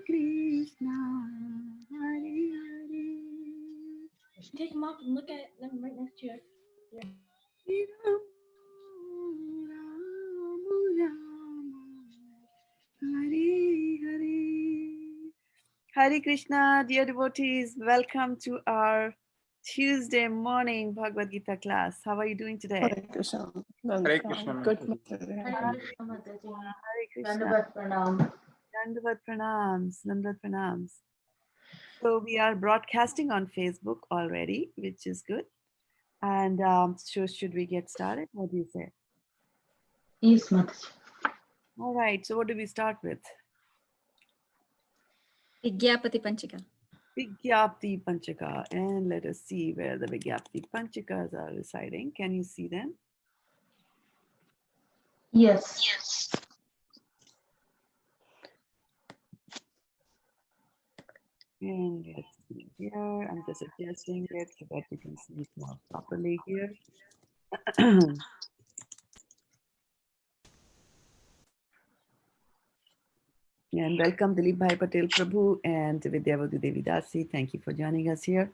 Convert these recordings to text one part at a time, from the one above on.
Krishna, Hare Hare. Take them off and look at them right next to you. Ram, Ram, Ram, Hare Hare. Hare Krishna, dear devotees, welcome to our Tuesday morning Bhagavad Gita class. How are you doing today? Hare Krishna. Hare Krishna. Good. Hare Krishna Mataji. Hare Krishna. Dandavat pranam. Dandavat pranams. Dandavat pranams. So we are broadcasting on Facebook already, which is good. And so should we get started? What do you say? Yes, Mataji. All right. So what do we start with? Vigyapati Panchika. Vigyapti Panchaka. And let us see where the Vigyapti Panchakas are residing. Can you see them? Yes. And let's see here. I'm just adjusting it so that you can see it more properly here. And welcome Dilip Bhai Patel Prabhu and Shraddha-devi Dasi. Thank you for joining us here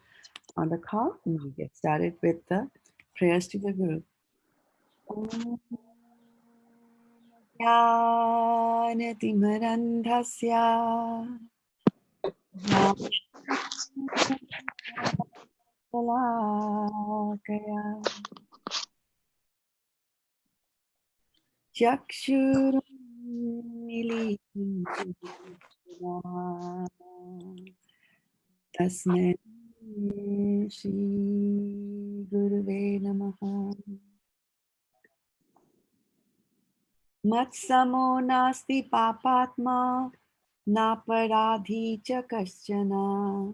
on the call. And we get started with the prayers to the Guru. Jnanatimarandhasya Salakaya Chakshurmilitam Tasmai Shri Guruve Namaha. Matsamo nasti papatma naparadhi cha kaschana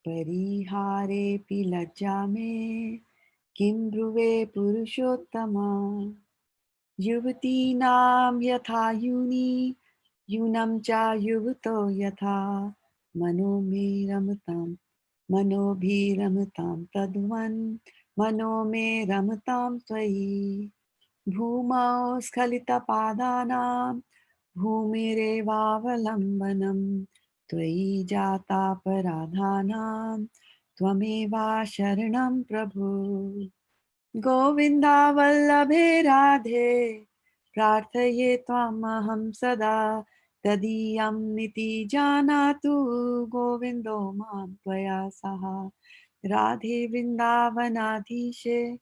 parihare pilajame kim bruve purushottama yuvati nam yatha yuni yunam cha yuvato yatha mano me ramatam tadvan mano me ramatam tvayi Bhumau Skhalitapadanam Bhumirevaavalambanam Tvai Jata Paradhanam Tvameva Sharanam Prabhu Govinda Vallabhe Radhe Prarthaye Tvamaham Sada Tadiyam Niti Janatu Govindo Mam Tvaya Saha Radhe Vrindavanadhishe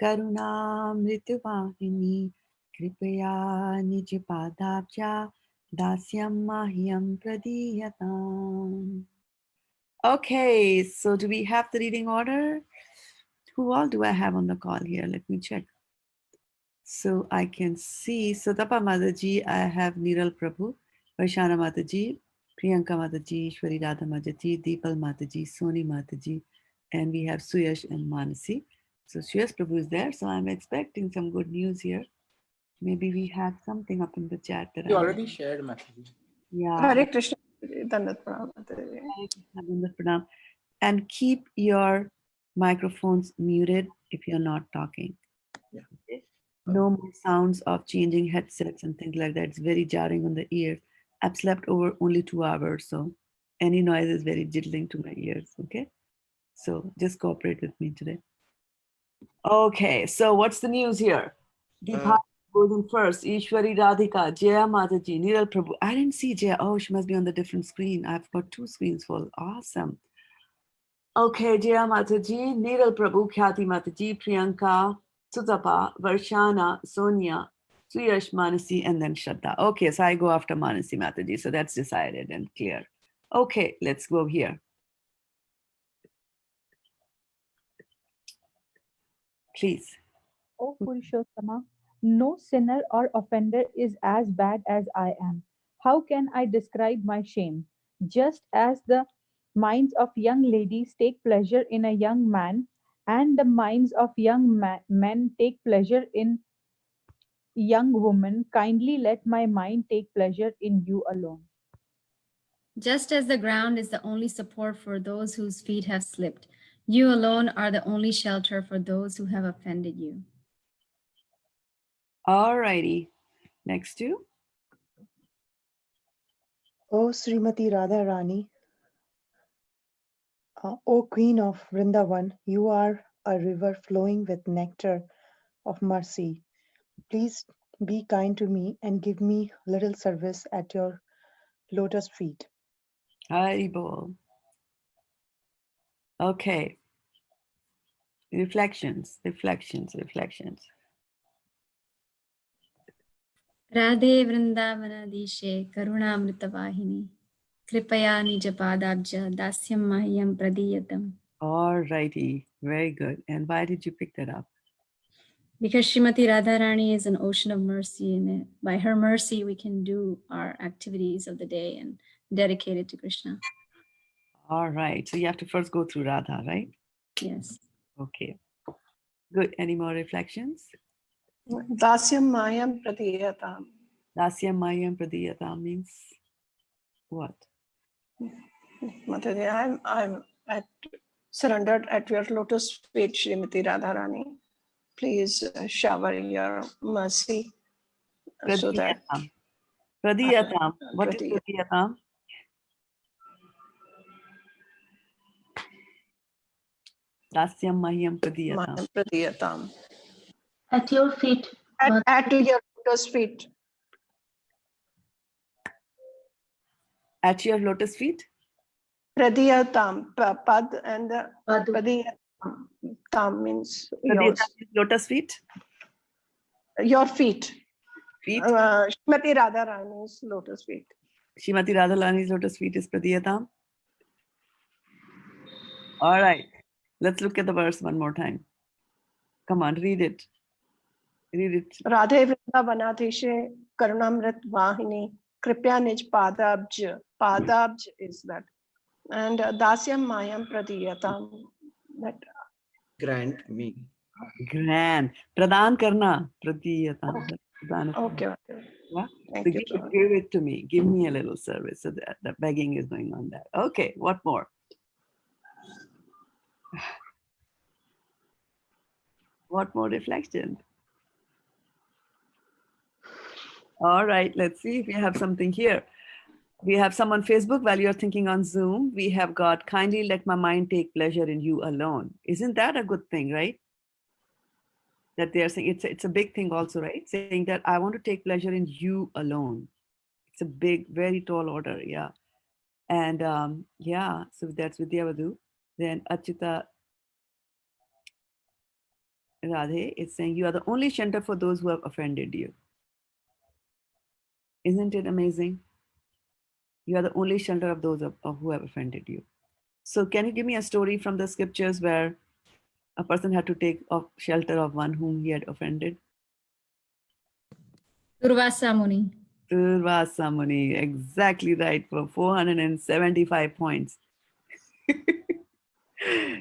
Karunamrituvahini Kripaya Nijapadabja Dasyam Mahyam Pradiyatam. Okay, so do we have the reading order? Who all do I have on the call here? Let me check. So I can see Sotapa Mataji, I have Niral Prabhu, Varshana Mataji, Priyanka Mataji, Shwari Radha Mataji, Deepal Mataji, Soni Mataji, and we have Suyash and Manasi. So Suyash Prabhu is there, so I'm expecting some good news here. Maybe we have something up in the chat that You already shared, Mataji. Yeah. Hare Krishna. Dandat pranam. Dandat pranam. And keep your microphones muted if you're not talking. Yeah. Okay? No more sounds of changing headsets and things like that. It's very jarring on the ears. I've slept over only 2 hours, so any noise is very jiggling to my ears. Okay, so just cooperate with me today. Okay, so what's the news here? Deepa goes in first. Ishwari Radhika, Jaya Mataji, Niral Prabhu. I didn't see Jaya. Oh, she must be on the different screen. I've got 2 screens full. Awesome. Okay, Jaya Mataji, Niral Prabhu, Khyati Mataji, Priyanka, Sutapa, Varshana, Sonia, Suyash, Manasi, and then Shraddha. Okay, so I go after Manasi Mataji. So that's decided and clear. Okay, let's go here. Please. O Purushottama, no sinner or offender is as bad as I am. How can I describe my shame? Just as the minds of young ladies take pleasure in a young man, and the minds of young men take pleasure in young women, kindly let my mind take pleasure in you alone. Just as the ground is the only support for those whose feet have slipped, you alone are the only shelter for those who have offended you. All righty. Next two. O Srimati Radharani, O Queen of Vrindavan, you are a river flowing with nectar of mercy. Please be kind to me and give me little service at your lotus feet. Hari bol. Okay. Reflections. Radhe Vrindavanadishe Karunamritavahini Kripaya Nijapadabja Dasyam Mahyam Pradiyatam. All righty. Very good. And why did you pick that up? Because Srimati Radharani is an ocean of mercy, and by her mercy, we can do our activities of the day and dedicate it to Krishna. All right. So you have to first go through Radha, right? Yes. Okay. Good. Any more reflections? Dasyam mayam pratiyatam. Dasyam Mayam Pradiyata means what? Mataji, I'm surrendered at your lotus feet, Srimati Radharani. Please shower your mercy so that Pradiyatam. What is Pradiyatam. Pradiyatam? Dasyam Mahyam Pradiyatam. Mayam pratiyatam. At your feet. At your lotus feet. At your lotus feet? Pradiyatam. Pad and Padu. Pradiyatam. Tam means yours. Pradiyatam is lotus feet? Your feet. Feet? Srimati Radharani's lotus feet. Shrimati Radhalani's lotus feet is Pradiyatam. All right. Let's look at the verse one more time. Come on, read it. Read it. Radhe Vrindavanadishe Karunamrit Vahini Kripya Nij Padabj. Padabj is that. And Dasyam Mayam Pradiyatam. That. Grant me. Grand. Pradan karna. Pradiyatam. Pradan. Okay. Yeah? Thank So you. give it to me. Give me a little service. So that the begging is going on there. Okay. What more? What more reflection? All right, let's see if we have something here. We have some on Facebook while you're thinking on Zoom. We have got kindly let my mind take pleasure in you alone. Isn't that a good thing, right? That they are saying it's a big thing also, right? Saying that I want to take pleasure in you alone. It's a big, very tall order, yeah. And yeah, so that's Vidyavadu. Then Achita Radhe is saying you are the only shelter for those who have offended you. Isn't it amazing? You are the only shelter of those who have offended you. So can you give me a story from the scriptures where a person had to take shelter of one whom he had offended? Durvasa Muni. Durvasa Muni, exactly right, for 475 points.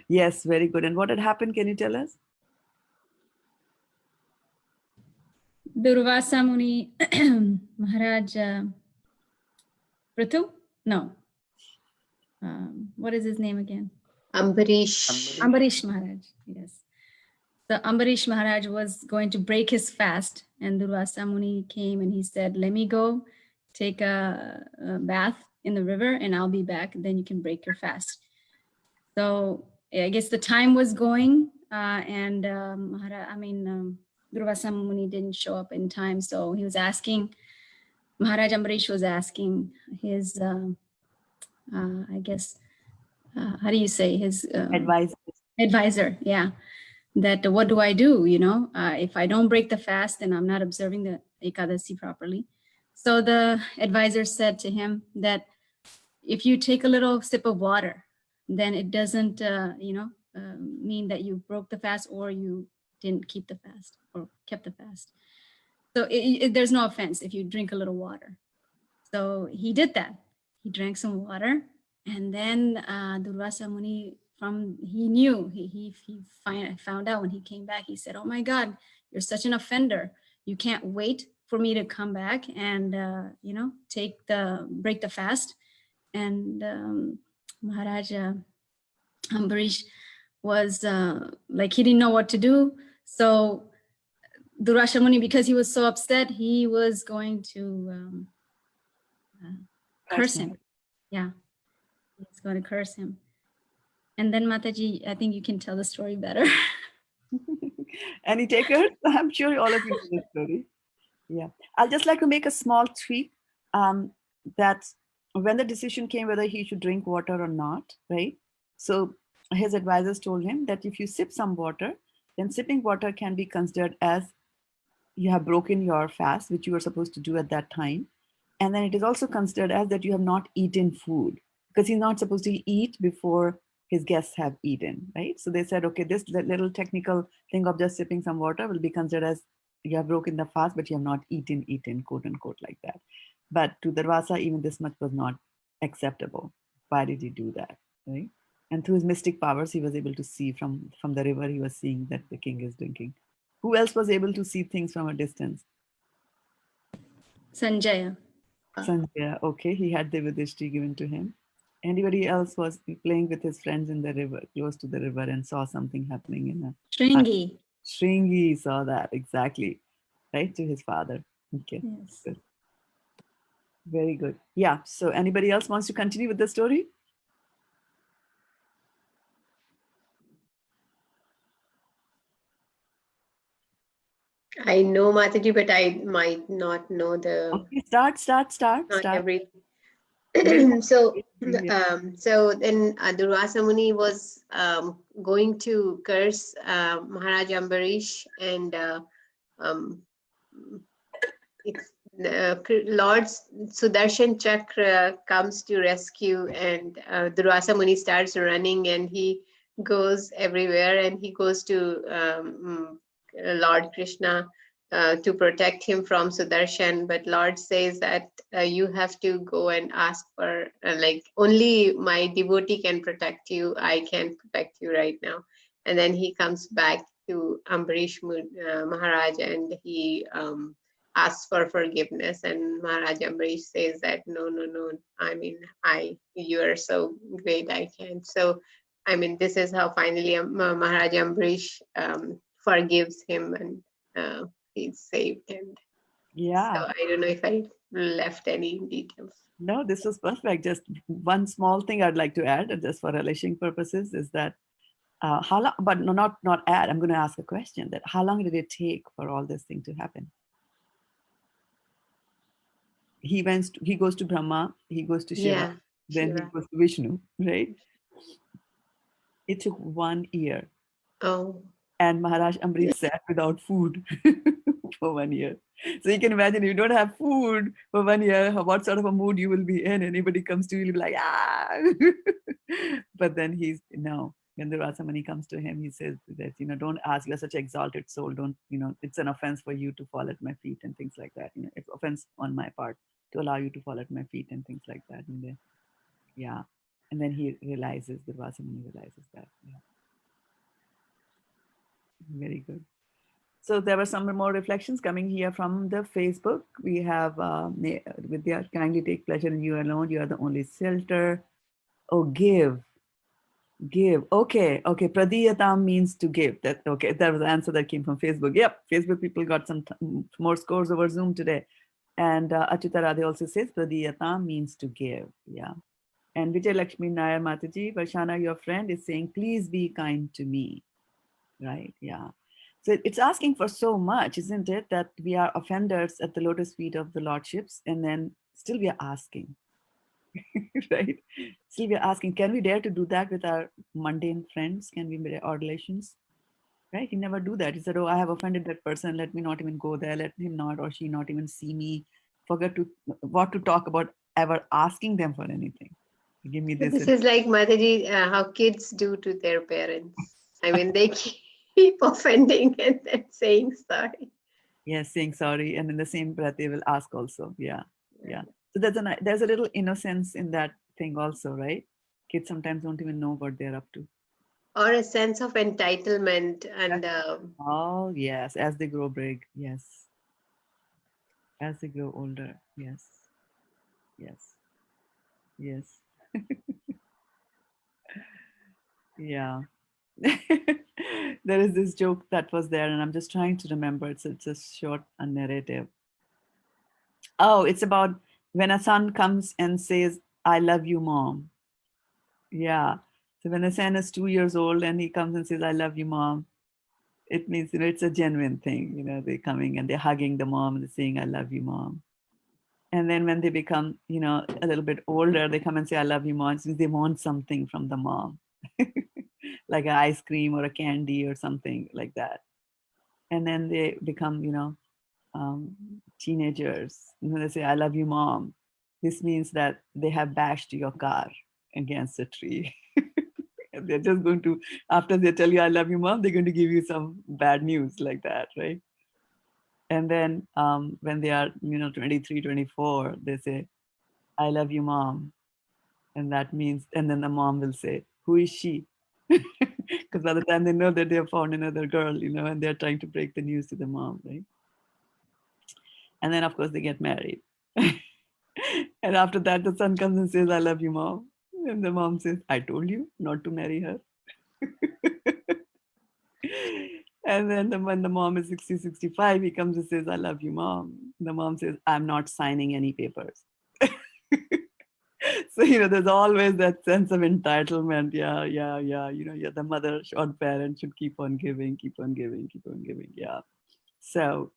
Yes, very good. And what had happened? Can you tell us? Durvasa Muni Maharaj Prithu? No. What is his name again? Ambarish. Ambarish Maharaj, yes. So Ambarish Maharaj was going to break his fast, and Durvasa Muni came and he said, let me go take a bath in the river and I'll be back. Then you can break your fast. So I guess the time was going and Durvasa Muni didn't show up in time. So he was asking, Maharaj Ambarish was asking his, I guess, how do you say, his advisor, yeah, that what do I do, if I don't break the fast, then I'm not observing the Ekadasi properly. So the advisor said to him that if you take a little sip of water, then it doesn't, mean that you broke the fast or you didn't keep the fast or kept the fast. So there's no offense if you drink a little water. So he did that. He drank some water, and then Durvasa Muni, he found out when he came back. He said, "Oh my God, you're such an offender. You can't wait for me to come back and break the fast." And Maharaja Ambarish was he didn't know what to do. So Durvasa Muni, because he was so upset, he was going to curse him. Yeah, he's going to curse him. And then Mataji, I think you can tell the story better. Any takers? I'm sure all of you know this story. Yeah, I'll just like to make a small tweak. That when the decision came whether he should drink water or not, right? So his advisors told him that if you sip some water, then sipping water can be considered as you have broken your fast, which you were supposed to do at that time. And then it is also considered as that you have not eaten food, because he's not supposed to eat before his guests have eaten, right? So they said, okay, this little technical thing of just sipping some water will be considered as you have broken the fast, but you have not eaten, quote unquote, like that. But to Darvasa, even this much was not acceptable. Why did he do that, right? And through his mystic powers, he was able to see from the river, he was seeing that the king is drinking. Who else was able to see things from a distance? Sanjaya. Sanjaya, okay, he had the Vidishti given to him. Anybody else was playing with his friends in the river, close to the river, and saw something happening in a Shringi. Shringi saw that, exactly, right, to his father. Okay, Yes. good. Very good. Yeah, so anybody else wants to continue with the story? I know Mataji, but I might not know the Okay, start. not every. Yeah. So Yeah. so then Durvasa Muni was going to curse Maharaj Ambarish, and um, it's Lord Sudarshan Chakra comes to rescue, and Durvasa Muni starts running, and he goes everywhere, and he goes to Lord Krishna to protect him from Sudarshan. But Lord says that you have to go and ask for, like, only my devotee can protect you. I can't protect you right now. And then he comes back to Ambarish Maharaj, and he asks for forgiveness, and Maharaj Ambarish says that no, I mean, you are so great, I can't. So I mean, this is how finally Maharaj Ambarish forgives him, and he's saved. And Yeah. so I don't know if I left any details. No, this was perfect. Just one small thing I'd like to add, just for relishing purposes, is that how long? But no, not add. I'm going to ask a question. That how long did it take for all this thing to happen? He goes to Brahma, he goes to Shiva, Yeah, then he Shiva. goes to Vishnu, right? It took 1 year, Oh, and Maharaj Amrit sat without food for 1 year. So you can imagine, if you don't have food for 1 year, what sort of a mood you will be in. Anybody comes to you, you'll be like, ah. But then when the Rasamani comes to him, he says that, don't ask, you're such an exalted soul. Don't, it's an offense for you to fall at my feet and things like that. It's offense on my part to allow you to fall at my feet and things like that. And then, yeah. And then the Rasamani realizes that. Yeah. Very good. So there were some more reflections coming here from the Facebook. We have Vidya, kindly take pleasure in you alone. You are the only shelter. Oh, give. Okay. Pradiyatam means to give. That okay. That was the answer that came from Facebook. Yep. Facebook people got some more scores over Zoom today. And Achita Radhe also says Pradiyatam means to give. Yeah. And Vijay Lakshmi Nair Mataji, Varshana, your friend, is saying, please be kind to me. Right. Yeah. So it's asking for so much, isn't it? That we are offenders at the lotus feet of the Lordships, and then still we are asking, right? Still we are asking, can we dare to do that with our mundane friends? Can we, our relations? Right? He never do that. He said, oh, I have offended that person. Let me not even go there. Let him not or she not even see me. Forget what to talk about ever asking them for anything. Give me so this. this is like Mataji, how kids do to their parents. I mean, they keep offending and then saying sorry. Yes, saying sorry, and in the same breath they will ask also. Yeah. So there's a little innocence in that thing also, right? Kids sometimes don't even know what they're up to. Or a sense of entitlement, and Oh yes, as they grow big, yes. As they grow older, yes. Yeah. There is this joke that was there, and I'm just trying to remember. It's a short narrative. Oh, it's about when a son comes and says, I love you, mom. Yeah. So when a son is 2 years old and he comes and says, I love you, mom, it means, it's a genuine thing. They're coming and they're hugging the mom and they're saying, I love you, mom. And then when they become, a little bit older, they come and say, I love you, mom. Since they want something from the mom, like an ice cream or a candy or something like that. And then they become, teenagers. They say, I love you, mom. This means that they have bashed your car against a tree. And they're just going to, after they tell you, I love you, mom, they're going to give you some bad news like that, right? And then when they are, 23, 24, they say, I love you, mom. And that means, and then the mom will say, who is she? Because by the time they know that they have found another girl, and they're trying to break the news to the mom, right? And then, of course, they get married. And after that, the son comes and says, I love you, mom. And the mom says, I told you not to marry her. And then when the mom is 60, 65, he comes and says, I love you, mom. The mom says, I'm not signing any papers. So, there's always that sense of entitlement. Yeah. You're the mother or parent should keep on giving, keep on giving, keep on giving. Yeah. So,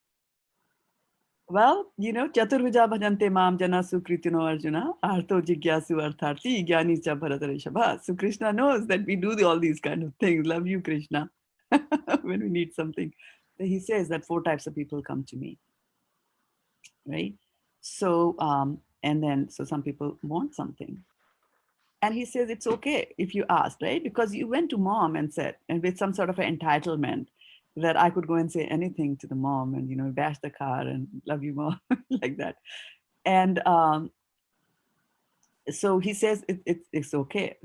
well, Chaturvija bhajante mam jana sukritino arjuna, artho jigyasu artharti, jnani cha bharatare. So Krishna knows that we do all these kind of things. Love you, Krishna. When we need something. So he says that 4 types of people come to me. Right? So, and then, so some people want something. And he says, it's okay if you ask, right? Because you went to mom and said, and with some sort of an entitlement that I could go and say anything to the mom and, bash the car and love you, mom, like that. And so he says, it's okay.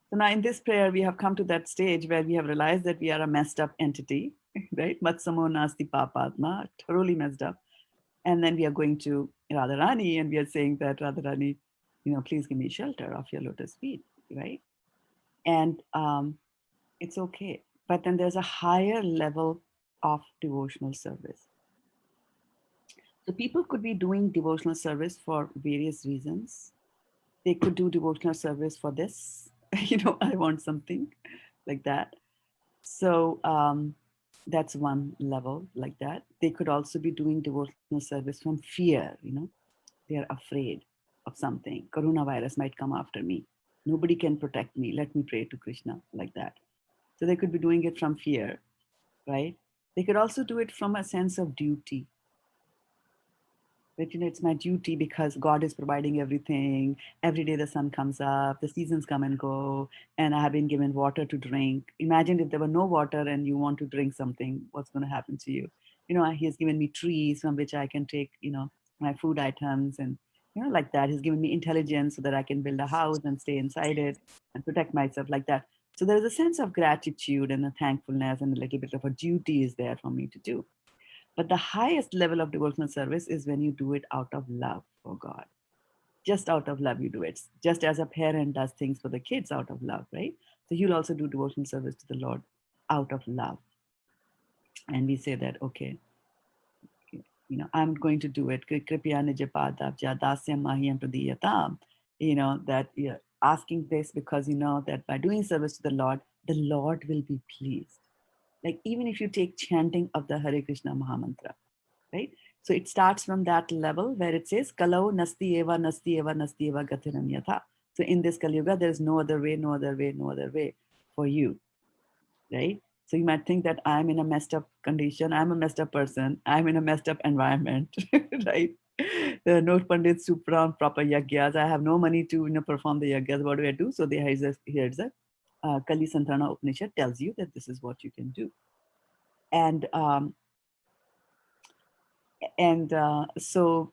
So now in this prayer, we have come to that stage where we have realized that we are a messed up entity, right? Matsamo nasti papatma, thoroughly messed up. And then we are going to Radharani and we are saying that Radharani, please give me shelter of your lotus feet, right? And it's okay. But then there's a higher level of devotional service. So people could be doing devotional service for various reasons. They could do devotional service for this, I want something like that. So that's one level like that. They could also be doing devotional service from fear, they're afraid of something. Coronavirus might come after me. Nobody can protect me. Let me pray to Krishna like that. So they could be doing it from fear, right? They could also do it from a sense of duty. That, it's my duty because God is providing everything. Every day the sun comes up, the seasons come and go, and I have been given water to drink. Imagine if there were no water and you want to drink something, what's going to happen to you? He has given me trees from which I can take, my food items and, like that. He's given me intelligence so that I can build a house and stay inside it and protect myself like that. So there is a sense of gratitude and a thankfulness and a little bit of a duty is there for me to do. But the highest level of devotional service is when you do it out of love for God. Just out of love, you do it. Just as a parent does things for the kids out of love, right? So you'll also do devotional service to the Lord out of love. And we say that, okay, I'm going to do it. Kripya nijapadabja dasyam mahyam pradiyatam. That you're asking this because you know that by doing service to the Lord will be pleased. Like even if you take chanting of the Hare Krishna Mahamantra, right? So it starts from that level where it says, Kalau nasti eva, nasti eva, nasti eva gatiram yatha. So in this Kali Yuga, there is no other way, no other way, no other way for you, right? So you might think that I'm in a messed up condition, I'm a messed up person, I'm in a messed up environment, right? There are no pandits to perform proper yagyas. I have no money to perform the yagyas. What do I do? So here's a Kali Santana Upanishad tells you that this is what you can do. And so,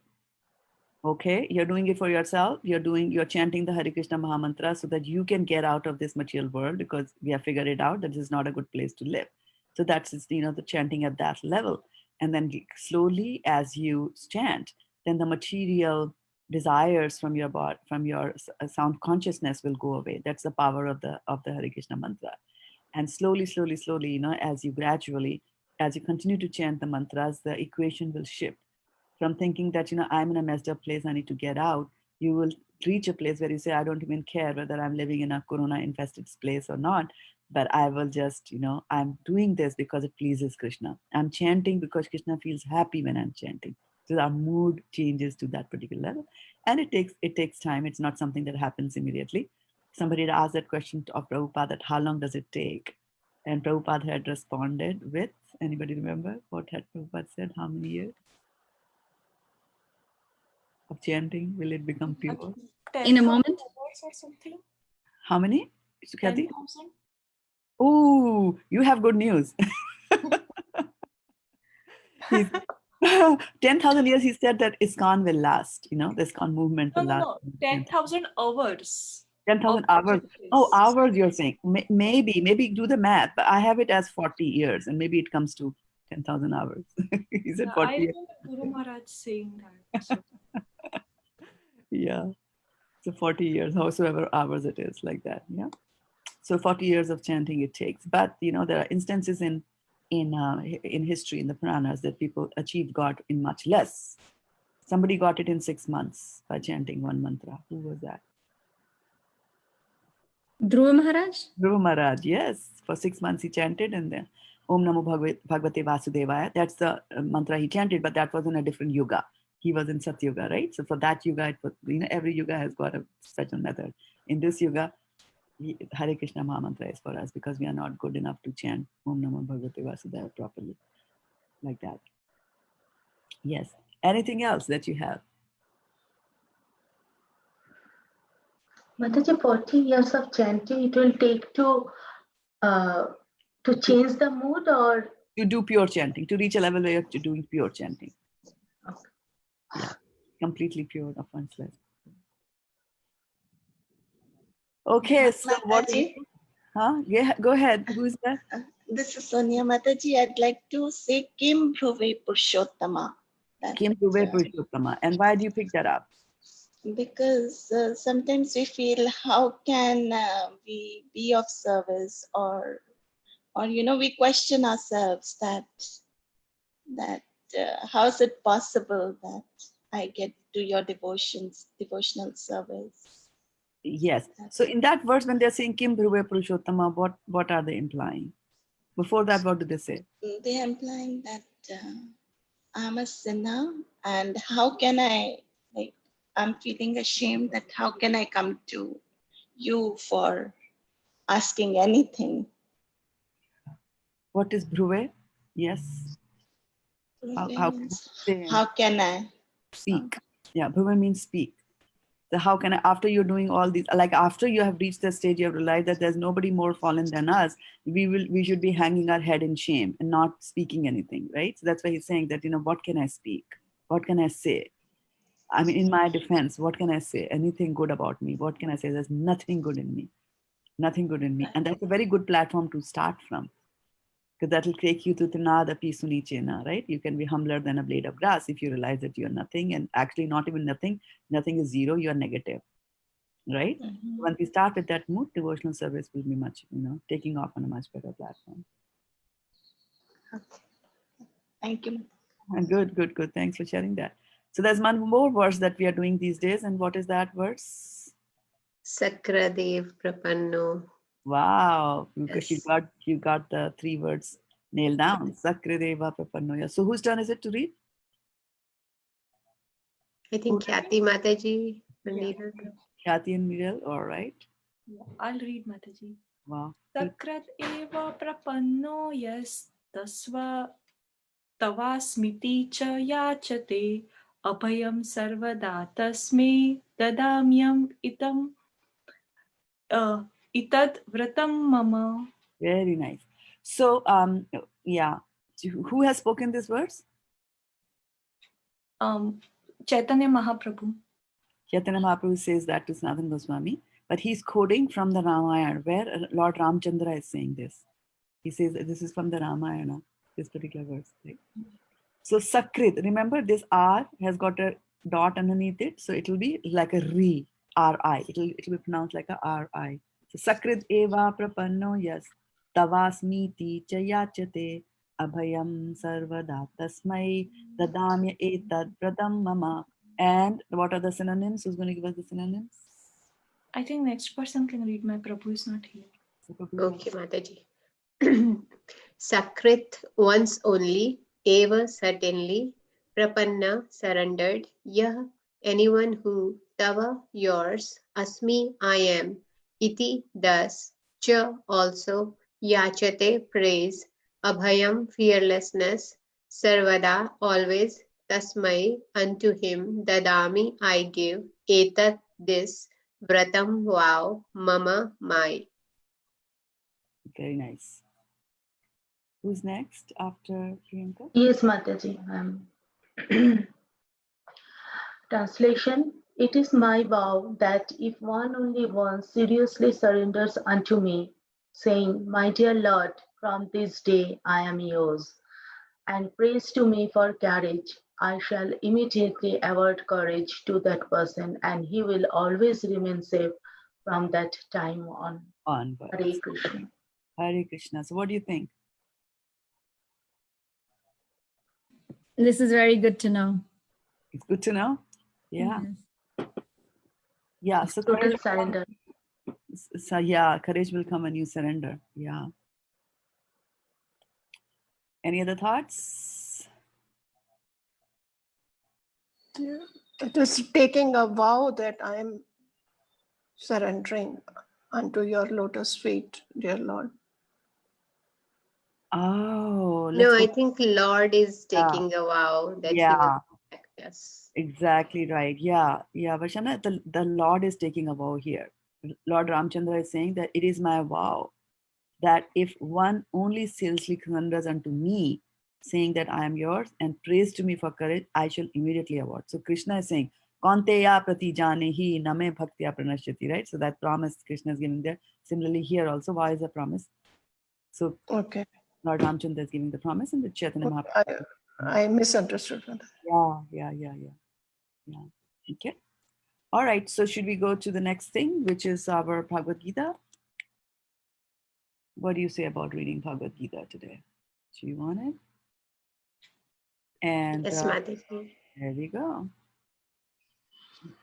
okay, you're doing it for yourself. You're chanting the Hare Krishna Mahamantra so that you can get out of this material world because we have figured it out that this is not a good place to live. So that's the chanting at that level. And then slowly as you chant, then the material desires from your body, from your sound consciousness will go away. That's the power of the Hare Krishna mantra. And slowly, as you continue to chant the mantras, the equation will shift. from thinking that, I'm in a messed up place, I need to get out. You will reach a place where you say, I don't even care whether I'm living in a corona infested place or not, but I will just, I'm doing this because it pleases Krishna. I'm chanting because Krishna feels happy when I'm chanting. So our mood changes to that particular level. And it takes time. It's not something that happens immediately. Somebody had asked that question of Prabhupada, that how long does it take? And Prabhupada had responded with, anybody remember what had Prabhupada said? How many years of chanting will it become pure? In a moment. Or something. How many? Sukati? 10,000. Oh, you have good news. He's 10,000 years, he said that ISKCON will last, the ISKCON movement will last. No. 10,000 hours. 10,000 of hours. Oh, practice. hours you're saying. Maybe do the math, but I have it as 40 years and maybe it comes to 10,000 hours. He said Yeah, 40 I years. remember Guru Maharaj saying that. So, Yeah. So 40 years, howsoever hours it is, like that. Yeah. So 40 years of chanting it takes. But, there are instances in history, in the Puranas, that people achieve God in much less. Somebody got it in 6 months by chanting one mantra. Who was that? Dhruva Maharaj? Dhruva Maharaj, yes. For 6 months he chanted, and then Om Namo Bhagavate Vasudevaya. That's the mantra he chanted, but that was in a different yuga. He was in Satyuga, right? So for that yuga, it was, every yuga has got a special method. In this yuga, Hare Krishna Mahamantra is for us because we are not good enough to chant Om Namo Bhagavate Vasudevaya properly, like that. Yes. Anything else that you have? Mataji, 40 years of chanting, it will take to change the mood, or To do pure chanting, to reach a level where you're doing pure chanting. okay. Yeah, completely pure of one's life. Okay, so what? Mataji, Yeah, go ahead. Who's that? this is Sonia Mataji. I'd like to say Kim Bhuve Purushottama. Kim Dubey Purushottama. And why do you pick that up? Because sometimes we feel, how can we be of service, or we question ourselves that how is it possible that I get to your devotional service? Yes. So in that verse, when they're saying Kim Dubey Purushottama, what are they implying? Before that, what do they say? They're implying that I'm a sinner, and how can I'm feeling ashamed that how can I come to you for asking anything? What is Bhruve? Yes. How can I speak? Yeah, Bhruve means speak. So how can I, after you're doing all these, like after you have reached the stage, you have realized that there's nobody more fallen than us, we should be hanging our head in shame and not speaking anything, right? So that's why he's saying that, what can I speak? What can I say? I mean, in my defense, what can I say? Anything good about me? What can I say? There's nothing good in me. Nothing good in me. And that's a very good platform to start from. Because that will take you to Tinada Pisuni Chena, right? You can be humbler than a blade of grass if you realize that you're nothing, and actually not even nothing. Nothing is zero, you're negative, right? Mm-hmm. Once we start with that mood, devotional service will be much, taking off on a much better platform. Okay. Thank you. And good. Thanks for sharing that. So there's one more verse that we are doing these days. And what is that verse? Shraddha-devi Prapanno. Wow, because Yes. you got the 3 words nailed down. Shraddha-deva Prapannoya. So whose turn is it to read? I think Khyati Mataji. Khyati and Miral, all right. yeah, I'll read Mataji. Wow. Sakrat eva prapanno yas tasva tavasmiti cha yachate abhayam sarvada tasme dadamyam itad vratam mama. Very nice. So, yeah. Who has spoken this verse? Chaitanya Mahaprabhu. Chaitanya Mahaprabhu says that to Sanatana Goswami, but he's quoting from the Ramayana, where Lord Ramchandra is saying this. He says that this is from the Ramayana, this particular verse. Right? So, Sakrit, remember this R has got a dot underneath it, so it will be like a Ri, R-I. It will be pronounced like a R-I. So, Sakrit eva prapanno yas tavasmiti chayachate Abhayam sarvada tasmai dadamya etad pratam mama. And what are the synonyms? Who's going to give us the synonyms? I think next person can read. My Prabhu is not here. So, Prabhu, Okay, Mataji. Sakrit once only, eva certainly, prapanna surrendered, yah anyone who, tava yours, asmi I am, iti thus, cha also, yachate praise, abhayam fearlessness, sarvada always, tasmai unto him, dadami I give, etat this, vratam vow, mama my. very nice. Who's next after Priyanka? Yes, Mataji. Translation. It is my vow that if one only one seriously surrenders unto me, saying, My dear Lord, from this day I am yours, and prays to me for courage, I shall immediately award courage to that person, and he will always remain safe from that time on. Onwards. Hare Krishna. Hare Krishna. So what do you think? This is very good to know. It's good to know. Yeah. Yes. Yeah. So Total courage will surrender. come. So yeah, courage will come when you surrender. Yeah. Any other thoughts? Yeah. It is taking a vow that I am surrendering unto your lotus feet, dear Lord. Oh, No, let's I go. think Lord is Yeah. taking a vow that he will Yeah. protect us. Exactly right. Yeah. Yeah. Vashana, the Lord is taking a vow here. Lord Ramchandra is saying that it is my vow that if one only seriously surrenders unto me, saying that I am yours and prays to me for courage, I shall immediately award. So Krishna is saying, Kaunteya prati janehi name bhaktya pranashyati, right? So that promise Krishna is giving there. Similarly, here also, why is a promise? So Okay. Lord Ramchandra is giving the promise, and the Chaitanya Mahaprabhu. I misunderstood. Yeah. Okay. All right. So should we go to the next thing, which is our Bhagavad Gita? What do you say about reading Bhagavad Gita today? Do you want it? And Yes, Mataji. there we go.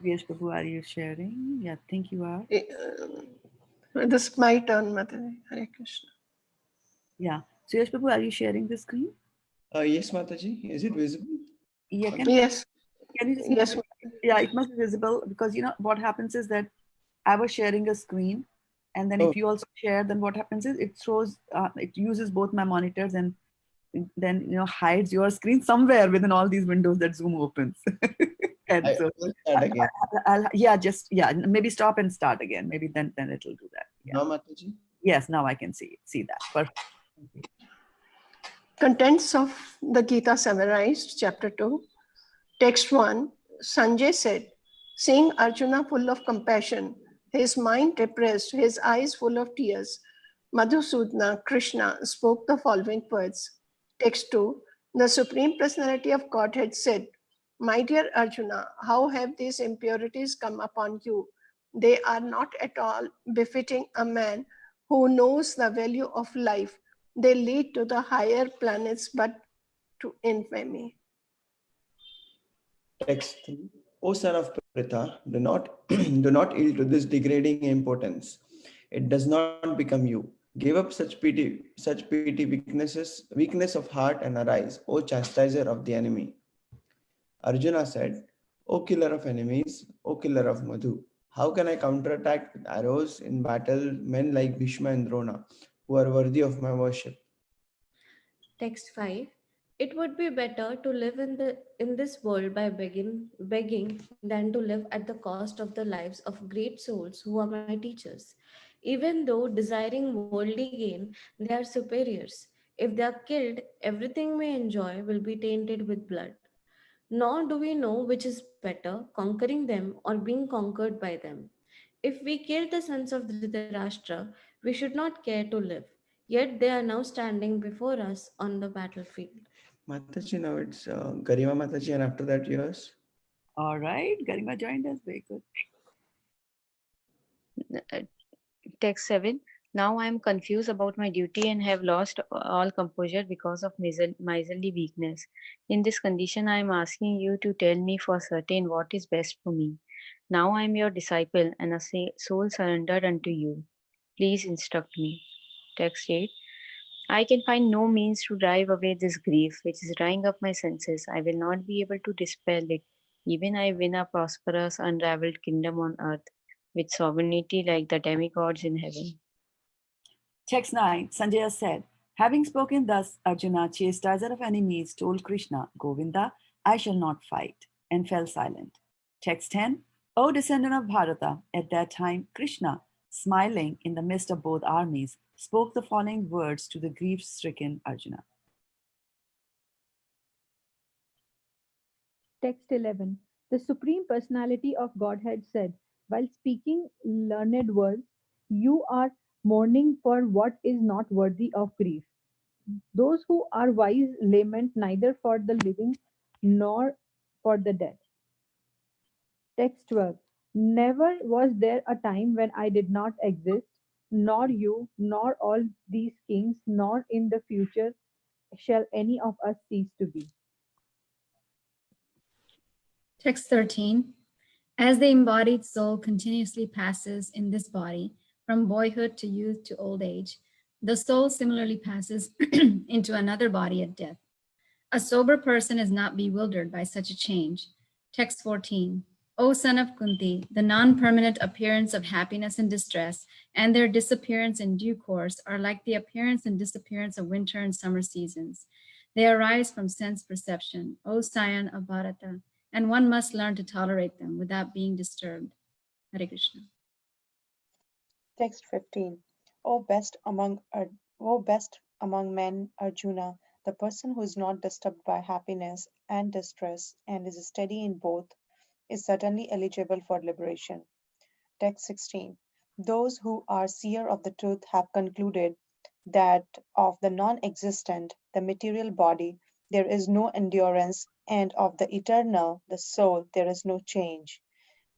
Yes, Prabhu, are you sharing? Yeah, I think you are. This is my turn, Mataji. Hare Krishna. Yeah. So yes, Prabhu, are you sharing the screen? Yes, Mataji. Is it visible? Yeah, Yes. can you just Yes. yeah, it must be visible because you know what happens is that I was sharing a screen, and then Oh, if you also share, then what happens is it throws it uses both my monitors and then hides your screen somewhere within all these windows that Zoom opens. And I so will start again. yeah, maybe stop and start again. Maybe then it'll do that. Yeah. Now, Mataji. Yes, now I can see that. Perfect. Contents of the Gita summarized, chapter 2. Text 1. Sanjay said, seeing Arjuna full of compassion, his mind depressed, his eyes full of tears, Madhusudana, Krishna, spoke the following words. Text 2. The Supreme Personality of Godhead said, my dear Arjuna, how have these impurities come upon you? They are not at all befitting a man who knows the value of life. They lead to the higher planets, but to infamy. Text 3. O son of Pritha, do not do not yield to this degrading importance. It does not become you. Give up such petty weakness of heart, and arise, O chastiser of the enemy. Arjuna said, O killer of enemies, O killer of Madhu, how can I counterattack with arrows in battle men like Bhishma and Drona, who are worthy of my worship? Text 5. It would be better to live in this world by begging than to live at the cost of the lives of great souls who are my teachers. Even though desiring worldly gain, they are superiors. If they are killed, everything we enjoy will be tainted with blood. Nor do we know which is better, conquering them or being conquered by them. If we kill the sons of Dhritarashtra, we should not care to live. Yet they are now standing before us on the battlefield. Mataji, now it's Garima Mataji, and after that, yours. All right, Garima joined us. Very good. Text 7. Now I am confused about my duty and have lost all composure because of miserly weakness. In this condition, I am asking you to tell me for certain what is best for me. Now I am your disciple and a soul surrendered unto you. Please instruct me. Text 8. I can find no means to drive away this grief which is drying up my senses. I will not be able to dispel it. Even I win a prosperous, unraveled kingdom on earth with sovereignty like the demigods in heaven. Text 9. Sanjaya said, having spoken thus, Arjuna, chastiser of enemies, told Krishna, Govinda, I shall not fight, and fell silent. Text 10. O descendant of Bharata, at that time Krishna, smiling in the midst of both armies, spoke the following words to the grief-stricken Arjuna. Text 11. The Supreme Personality of Godhead said, while speaking learned words, you are mourning for what is not worthy of grief. Those who are wise lament neither for the living nor for the dead. Text 12. Never was there a time when I did not exist, nor you, nor all these kings, nor in the future shall any of us cease to be. Text 13. As the embodied soul continuously passes in this body, from boyhood to youth to old age, the soul similarly passes into another body at death. A sober person is not bewildered by such a change. Text 14. O son of Kunti, the non-permanent appearance of happiness and distress and their disappearance in due course are like the appearance and disappearance of winter and summer seasons. They arise from sense perception, O scion of Bharata, and one must learn to tolerate them without being disturbed. Hare Krishna. Text 15. O best among men, Arjuna, the person who is not disturbed by happiness and distress and is steady in both is certainly eligible for liberation. Text 16. Those who are seer of the truth have concluded that of the non existent, the material body, there is no endurance, and of the eternal, the soul, there is no change.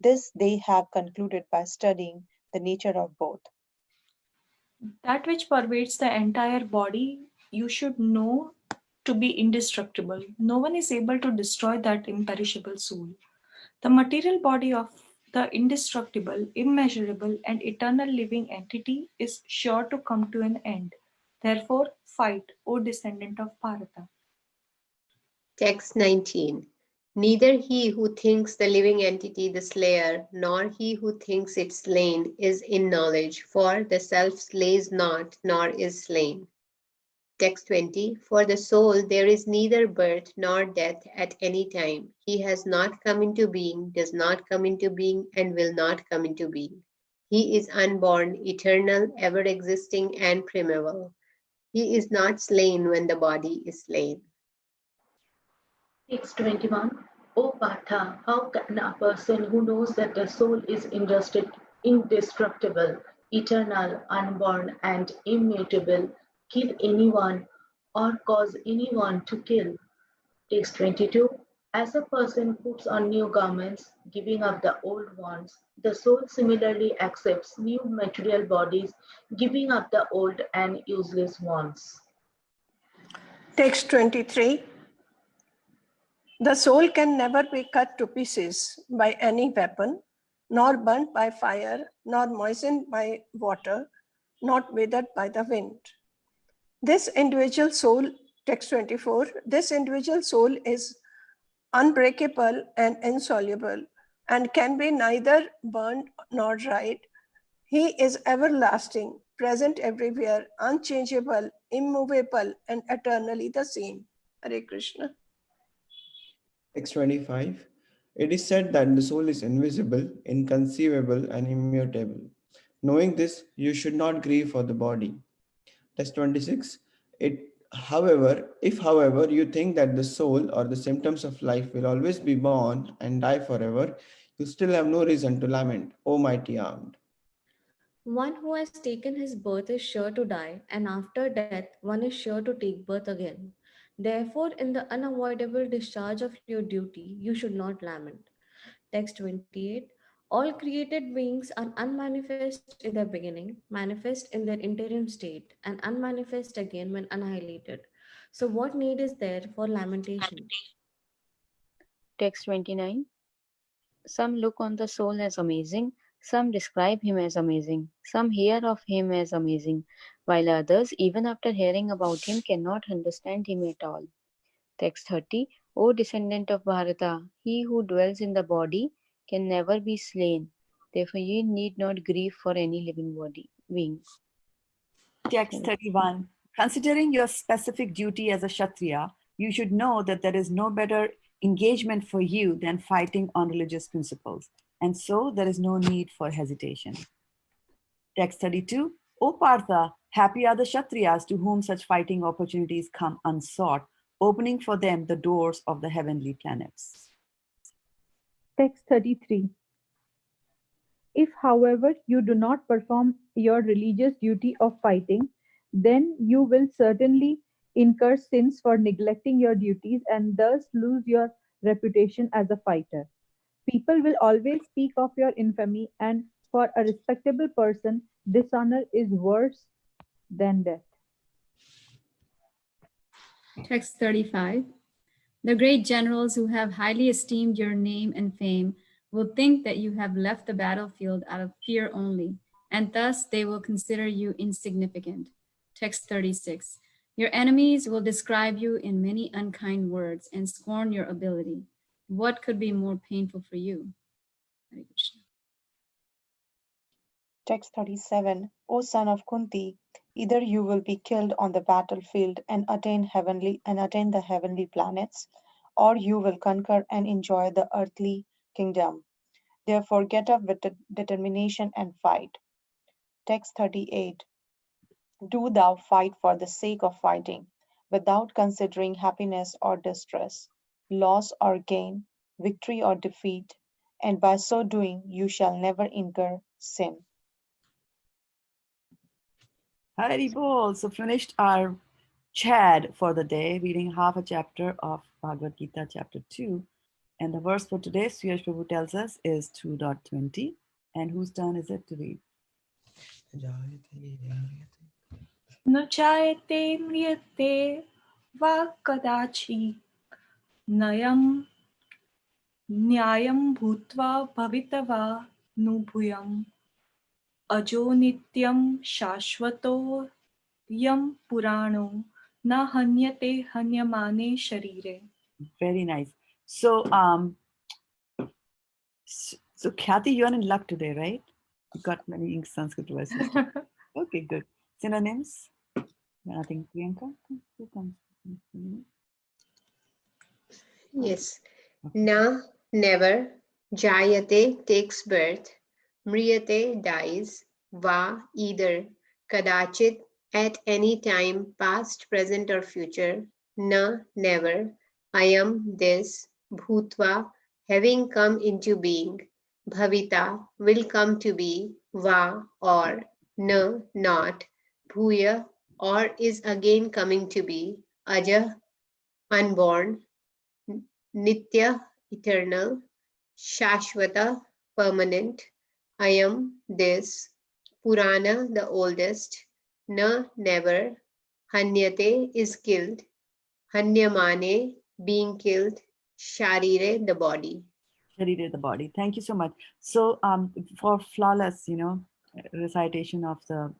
This they have concluded by studying the nature of both. That which pervades the entire body, you should know to be indestructible. No one is able to destroy that imperishable soul. The material body of the indestructible, immeasurable, and eternal living entity is sure to come to an end. Therefore, fight, O descendant of Bharata. Text 19. Neither he who thinks the living entity the slayer, nor he who thinks it slain is in knowledge, for the self slays not, nor is slain. Text 20. For the soul there is neither birth nor death at any time. He has not come into being, does not come into being, and will not come into being. He is unborn, eternal, ever existing, and primeval. He is not slain when the body is slain. Text 21. O Partha, how can a person who knows that the soul is indestructible, eternal, unborn, and immutable kill anyone or cause anyone to kill? Text 22. As a person puts on new garments, giving up the old ones, the soul similarly accepts new material bodies, giving up the old and useless ones. Text 23. The soul can never be cut to pieces by any weapon, nor burnt by fire, nor moistened by water, not withered by the wind. This individual soul, text 24, this individual soul is unbreakable and insoluble and can be neither burned nor dried. He is everlasting, present everywhere, unchangeable, immovable, and eternally the same. Hare Krishna. Text 25. It is said that the soul is invisible, inconceivable, and immutable. Knowing this, you should not grieve for the body. Text 26. However, you think that the soul or the symptoms of life will always be born and die forever, you still have no reason to lament, O mighty armed. One who has taken his birth is sure to die, and after death, one is sure to take birth again. Therefore, in the unavoidable discharge of your duty, you should not lament. Text 28. All created beings are unmanifest in their beginning, manifest in their interim state, and unmanifest again when annihilated. So, what need is there for lamentation? Text 29. Some look on the soul as amazing, some describe him as amazing, some hear of him as amazing, while others, even after hearing about him, cannot understand him at all. Text 30. O descendant of Bharata, he who dwells in the body can never be slain. Therefore, ye need not grieve for any living body being. Text 31. Considering your specific duty as a Kshatriya, you should know that there is no better engagement for you than fighting on religious principles. And so there is no need for hesitation. Text 32. O Partha, happy are the Kshatriyas to whom such fighting opportunities come unsought, opening for them the doors of the heavenly planets. Text 33. If, however, you do not perform your religious duty of fighting, then you will certainly incur sins for neglecting your duties and thus lose your reputation as a fighter. People will always speak of your infamy, and for a respectable person, dishonor is worse than death. Text 35. The great generals who have highly esteemed your name and fame will think that you have left the battlefield out of fear only, and thus they will consider you insignificant. Text 36. Your enemies will describe you in many unkind words and scorn your ability. What could be more painful for you? Hare Krishna. Text 37. O son of Kunti, either you will be killed on the battlefield and attain the heavenly planets, or you will conquer and enjoy the earthly kingdom. Therefore get up with determination and fight. Text 38. Do thou fight for the sake of fighting, without considering happiness or distress, loss or gain, victory or defeat, and by so doing you shall never incur sin. Hari Bol. So finished our Chad for the day, reading half a chapter of Bhagavad Gita, chapter 2. And the verse for today, Suyash Prabhu tells us, is 2.20. And whose turn is it to read? न चायते म्रियते वा कदाचित् नयं न्यायं भूत्वा भवितवा नु भूयम् अजो नित्यं शाश्वतोऽयं पुराणो न हन्यते हन्यमाने शरीरे. Very nice. So, so Khyati, you're in luck today, right? You got many Sanskrit verses. Okay, good. Synonyms? I think Priyanka comes. Yes. Okay. Na, never. Jayate takes birth. Mriyate dies. Va, either. Kadachit, at any time, past, present, or future. Na, never. Ayam, this. Bhutva, having come into being. Bhavita, will come to be. Va, or. Na, not. Bhuya, or is again coming to be. Aja, unborn. Nitya, eternal. Shashvata, permanent. Ayam, this. Purana, the oldest. Na, never. Hanyate is killed. Hanyamane, being killed. Sharire, the body. Sharira, the body. Thank you so much. So, for flawless, recitation of the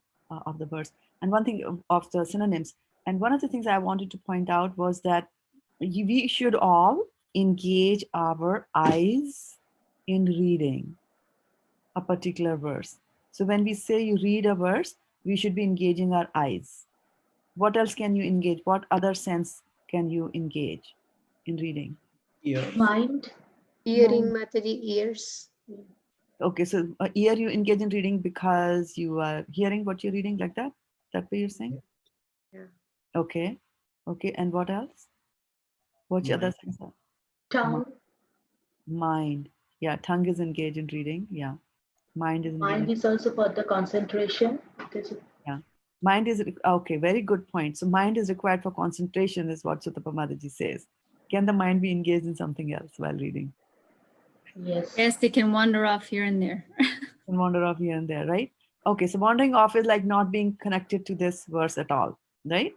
verse, and one thing of the synonyms, and one of the things I wanted to point out was that we should all engage our eyes in reading a particular verse. So when we say you read a verse, we should be engaging our eyes. What else can you engage? What other sense can you engage in reading? Ears. Mind. Hearing, Mataji, ears. Okay, so ear you engage in reading because you are hearing what you're reading, like that? That way you're saying? Yeah. Okay. Okay, and what else? What's your other sense? Tongue. Mind. Yeah, tongue is engaged in reading. Yeah. Mind is engaged. Mind is also for the concentration. Yeah. Mind is, okay, very good point. So mind is required for concentration is what Sutta Mataji says. Can the mind be engaged in something else while reading? Yes. Yes, they can wander off here and there. And wander off here and there, right? Okay, so wandering off is like not being connected to this verse at all, right?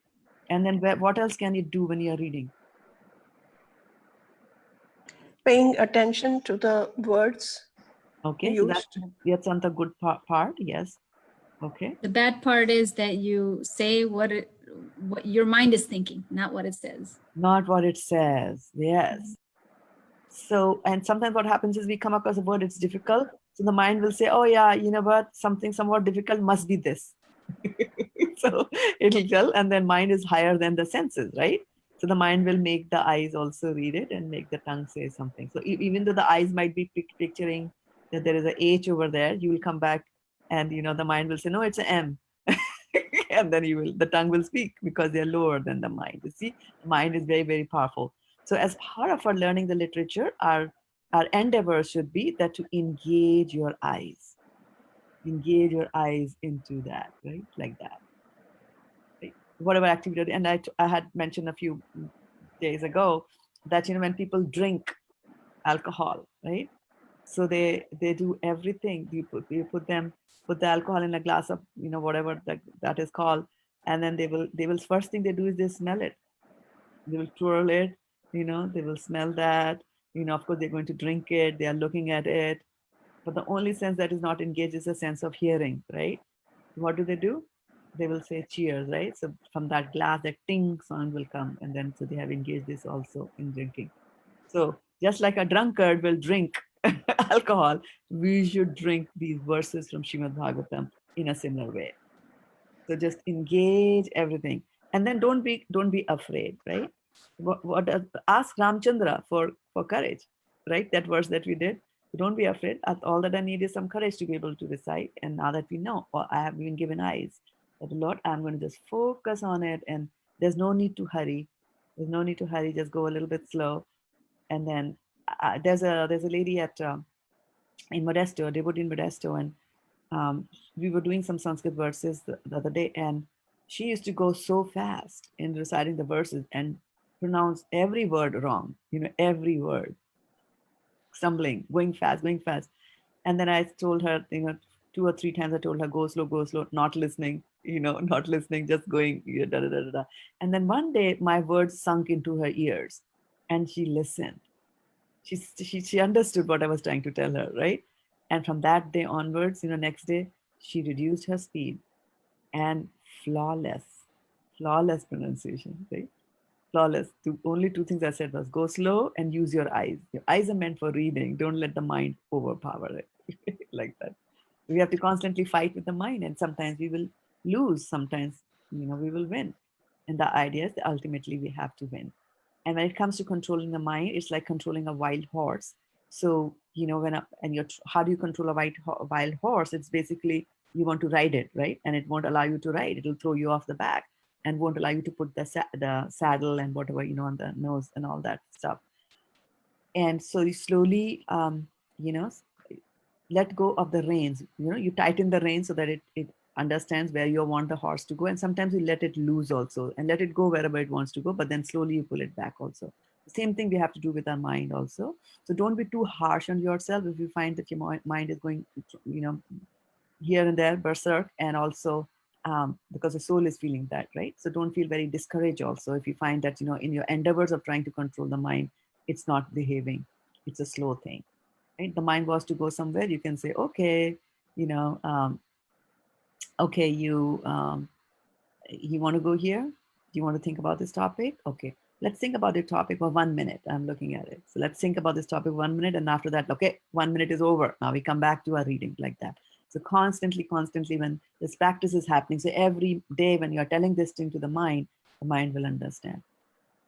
And then what else can you do when you're reading? Paying attention to the words Okay, so used. that's on the good part, yes. Okay. The bad part is that you say what your mind is thinking, not what it says. Not what it says, yes. So, and sometimes what happens is we come across a word, it's difficult. So the mind will say, oh yeah, you know what, something somewhat difficult must be this. So it'll tell, and then mind is higher than the senses, right? So the mind will make the eyes also read it and make the tongue say something. So even though the eyes might be picturing that there is a H over there, you will come back and, you know, the mind will say, no, it's an M. And then the tongue will speak because they're lower than the mind. You see, the mind is very, very powerful. So as part of our learning the literature, our endeavor should be that to engage your eyes. Engage your eyes into that, right? Like that. Right? Whatever activity. And I had mentioned a few days ago that, you know, when people drink alcohol, right? So they do everything. You put the alcohol in a glass of, you know, whatever that is called, and then they will first thing they do is they smell it. They will twirl it, you know, they will smell that, you know, of course they're going to drink it, they are looking at it, but the only sense that is not engaged is a sense of hearing, right? What do? They will say cheers, right? So from that glass, that ting sound will come, and then so they have engaged this also in drinking. So just like a drunkard will drink alcohol, we should drink these verses from Srimad Bhagavatam in a similar way. So just engage everything, and then don't be afraid, right? Ask Ramchandra for courage, right? That verse that we did. Don't be afraid. All that I need is some courage to be able to recite. And now that we know, or I have been given eyes, that Lord, I'm going to just focus on it, and there's no need to hurry. There's no need to hurry. Just go a little bit slow, and then there's a lady at in Modesto, a devotee in Modesto, and we were doing some Sanskrit verses the other day, and she used to go so fast in reciting the verses and pronounce every word wrong, you know, every word, stumbling, going fast. And then I told her, you know, 2 or 3 times I told her, go slow, not listening, you know, not listening, just going, da, da, da, da, da. And then one day my words sunk into her ears and she listened. She understood what I was trying to tell her, right? And from that day onwards, you know, next day, she reduced her speed and flawless pronunciation, right? Flawless. Only two things I said was go slow and use your eyes. Your eyes are meant for reading. Don't let the mind overpower it like that. We have to constantly fight with the mind, and sometimes we will lose. Sometimes, you know, we will win. And the idea is that ultimately we have to win. And when it comes to controlling the mind, it's like controlling a wild horse. So, you know, how do you control a wild horse? It's basically you want to ride it, right? And it won't allow you to ride. It'll throw you off the back and won't allow you to put the saddle and whatever, you know, on the nose and all that stuff. And so you slowly, you know, let go of the reins. You know, you tighten the reins so that it understands where you want the horse to go. And sometimes you let it loose also and let it go wherever it wants to go, but then slowly you pull it back also. The same thing we have to do with our mind also. So don't be too harsh on yourself if you find that your mind is going, you know, here and there, berserk, and also because the soul is feeling that, right? So don't feel very discouraged also if you find that, you know, in your endeavors of trying to control the mind, it's not behaving. It's a slow thing, right? The mind wants to go somewhere. You can say, okay, you know, okay, you want to go here? Do you want to think about this topic? Okay, let's think about the topic for 1 minute. I'm looking at it. So let's think about this topic 1 minute. And after that, okay, 1 minute is over. Now we come back to our reading like that. So constantly, when this practice is happening, so every day when you're telling this thing to the mind will understand,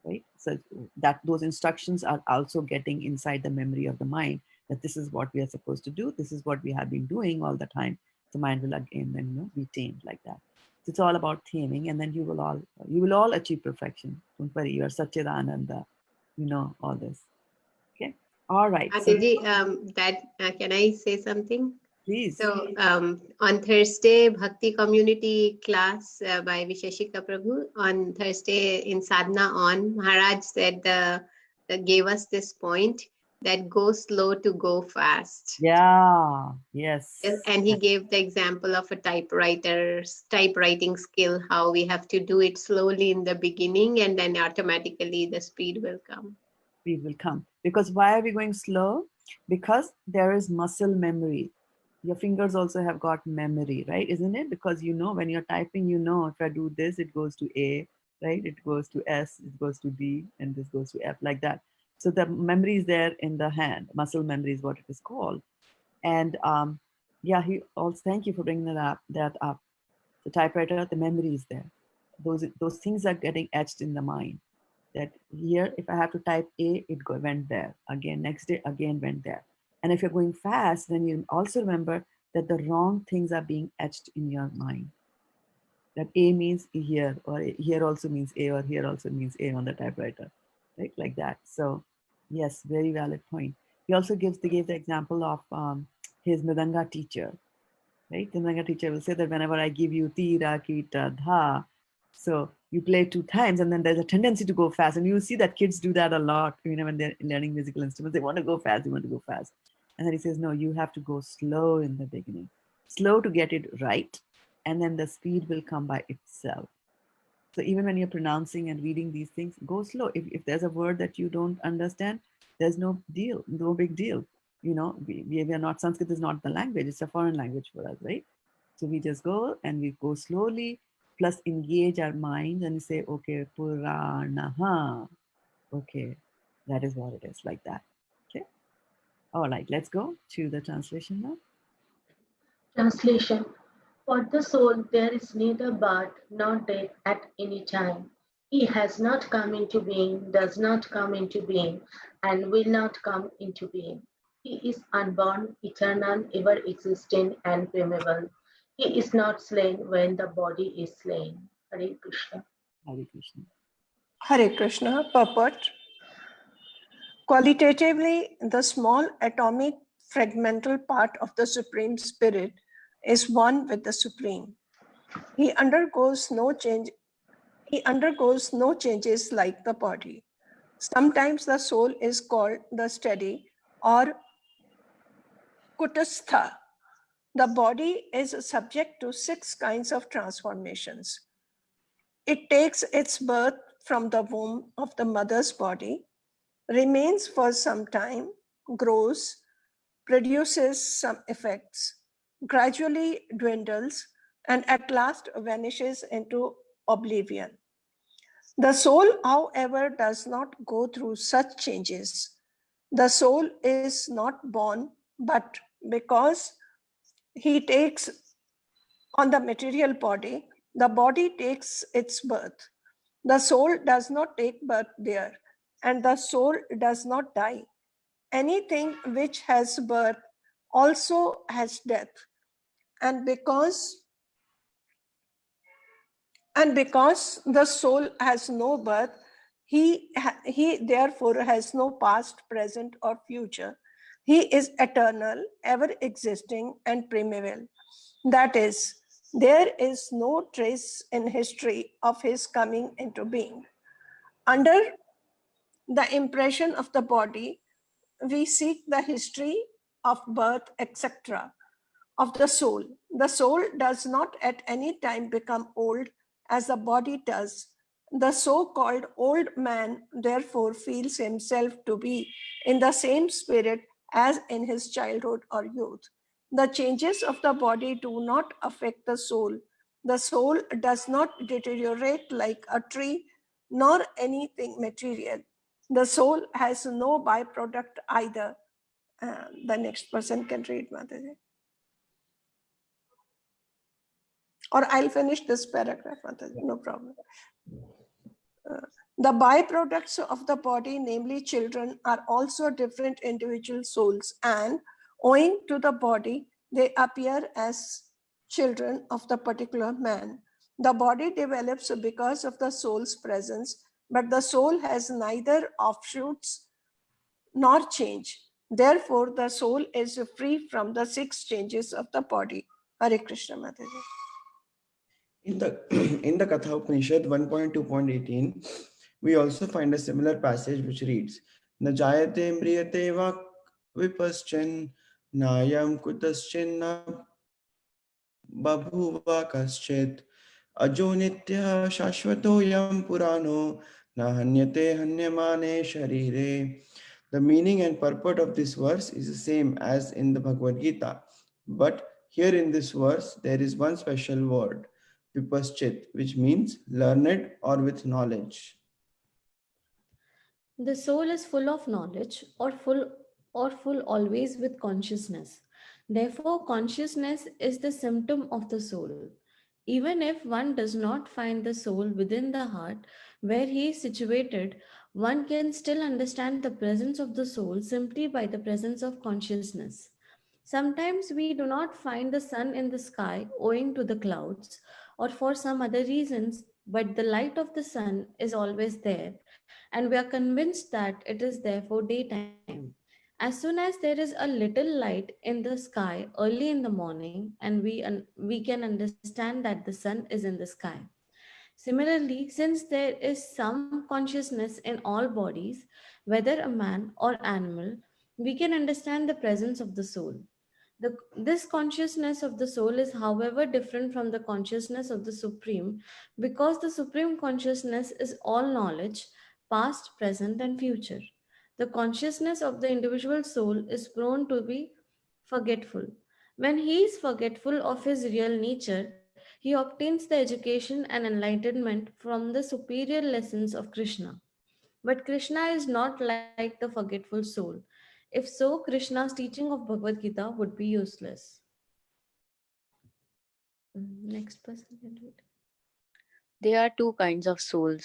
right? So that those instructions are also getting inside the memory of the mind, that this is what we are supposed to do. This is what we have been doing all the time. The mind will again then, you know, be tamed like that. So it's all about taming, and then you will all achieve perfection. Don't worry, you are Satchidananda, you know all this. Okay. All right. So Aditi, can I say something? please. So on Thursday, Bhakti Community class by Visheshika Prabhu, on Thursday in Sadhana on, Maharaj said, gave us this point that go slow to go fast. Yeah, yes. And he gave the example of a typewriting skill, how we have to do it slowly in the beginning and then automatically the speed will come. Speed will come. Because why are we going slow? Because there is muscle memory. Your fingers also have got memory, right? Isn't it? Because you know when you're typing, you know if I do this, it goes to A, right? It goes to S, it goes to D, and this goes to F, like that. So the memory is there in the hand. Muscle memory is what it is called. And yeah, he also, thank you for bringing that up. The typewriter, the memory is there. Those things are getting etched in the mind. That here, if I have to type A, went there. Again, next day, again went there. And if you're going fast, then you also remember that the wrong things are being etched in your mind. That A means here, or here also means A, or here also means A on the typewriter, right? Like that. So, yes, very valid point. He also gave the example of his Mridanga teacher, right? The Mridanga teacher will say that whenever I give you tira, kita, dha, so you play 2 times and then there's a tendency to go fast. And you see that kids do that a lot, when they're learning musical instruments, they want to go fast, they want to go fast. And then he says, no, you have to go slow in the beginning, slow to get it right. And then the speed will come by itself. So even when you're pronouncing and reading these things, go slow. If there's a word that you don't understand, there's no big deal. We are not, Sanskrit is not the language, it's a foreign language for us, right? So we just go and we go slowly, plus engage our mind and say, okay, Puranaha. Okay, that is what it is, like that. Okay. All right, let's go to the translation now. Translation. For the soul there is neither birth nor death at any time. He has not come into being, does not come into being, and will not come into being. He is unborn, eternal, ever existing, and primeval. He is not slain when the body is slain. Hare Krishna. Hare Krishna. Hare Krishna. Purport. Qualitatively, the small atomic fragmental part of the Supreme Spirit is one with the Supreme. He undergoes no change. He undergoes no changes like the body. Sometimes the soul is called the steady or kutastha. The body is subject to 6 kinds of transformations. It takes its birth from the womb of the mother's body, remains for some time, grows, produces some effects, gradually dwindles, and at last vanishes into oblivion. The soul, however, does not go through such changes. The soul is not born, but because he takes on the material body, the body takes its birth. The soul does not take birth there, and the soul does not die. Anything which has birth also has death. And because the soul has no birth, he therefore has no past, present, or future. He is eternal, ever existing, and primeval. That is, there is no trace in history of his coming into being. Under the impression of the body, we seek the history of birth, etc., of the soul. The soul does not at any time become old as the body does. The so-called old man therefore feels himself to be in the same spirit as in his childhood or youth. The changes of the body do not affect the soul. The soul does not deteriorate like a tree nor anything material. The soul has no byproduct either. The next person can read, Mataji. Or I'll finish this paragraph, Mataji, no problem. The byproducts of the body, namely children, are also different individual souls, and owing to the body, they appear as children of the particular man. The body develops because of the soul's presence, but the soul has neither offshoots nor change. Therefore, the soul is free from the 6 changes of the body. Hare Krishna, Mataji. In the in the Katha Upanishad 1.2.18, we also find a similar passage which reads, न जायते म्रियते वा विपश्चिन् नायं कुतश्चिन्न बभूव कश्चित् अजो नित्यः शाश्वतोऽयं पुराणो न हन्यते हन्यमाने शरीरे. The meaning and purport of this verse is the same as in the Bhagavad Gita, but here in this verse there is one special word, vipaschit, which means learned or with knowledge. The soul is full of knowledge or full always with consciousness. Therefore, consciousness is the symptom of the soul. Even if one does not find the soul within the heart where he is situated, one can still understand the presence of the soul simply by the presence of consciousness. Sometimes we do not find the sun in the sky owing to the clouds or for some other reasons, but the light of the sun is always there, and we are convinced that it is therefore daytime. As soon as there is a little light in the sky early in the morning, and we can understand that the sun is in the sky. Similarly, since there is some consciousness in all bodies, whether a man or animal, we can understand the presence of the soul. This consciousness of the soul is, however, different from the consciousness of the Supreme because the Supreme Consciousness is all knowledge, past, present, and future. The consciousness of the individual soul is prone to be forgetful. When he is forgetful of his real nature, he obtains the education and enlightenment from the superior lessons of Krishna. But Krishna is not like the forgetful soul. If so, Krishna's teaching of Bhagavad Gita would be useless. Next person can read. There are two kinds of souls,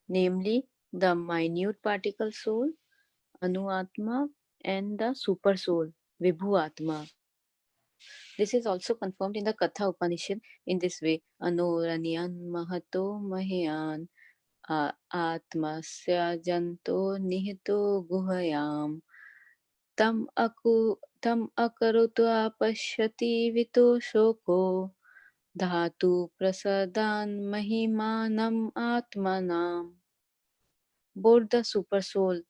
namely the minute particle soul, Anuatma, and the super soul, Vibhu Atma. This is also confirmed in the Katha Upanishad in this way: Anoranyan Mahato Mahyan Atmasya Janto Nihito Guhayam Tam Akarutu Apashyati Vito Shoko Dhatu Prasadan Mahimanam Atmanam. Both the super soul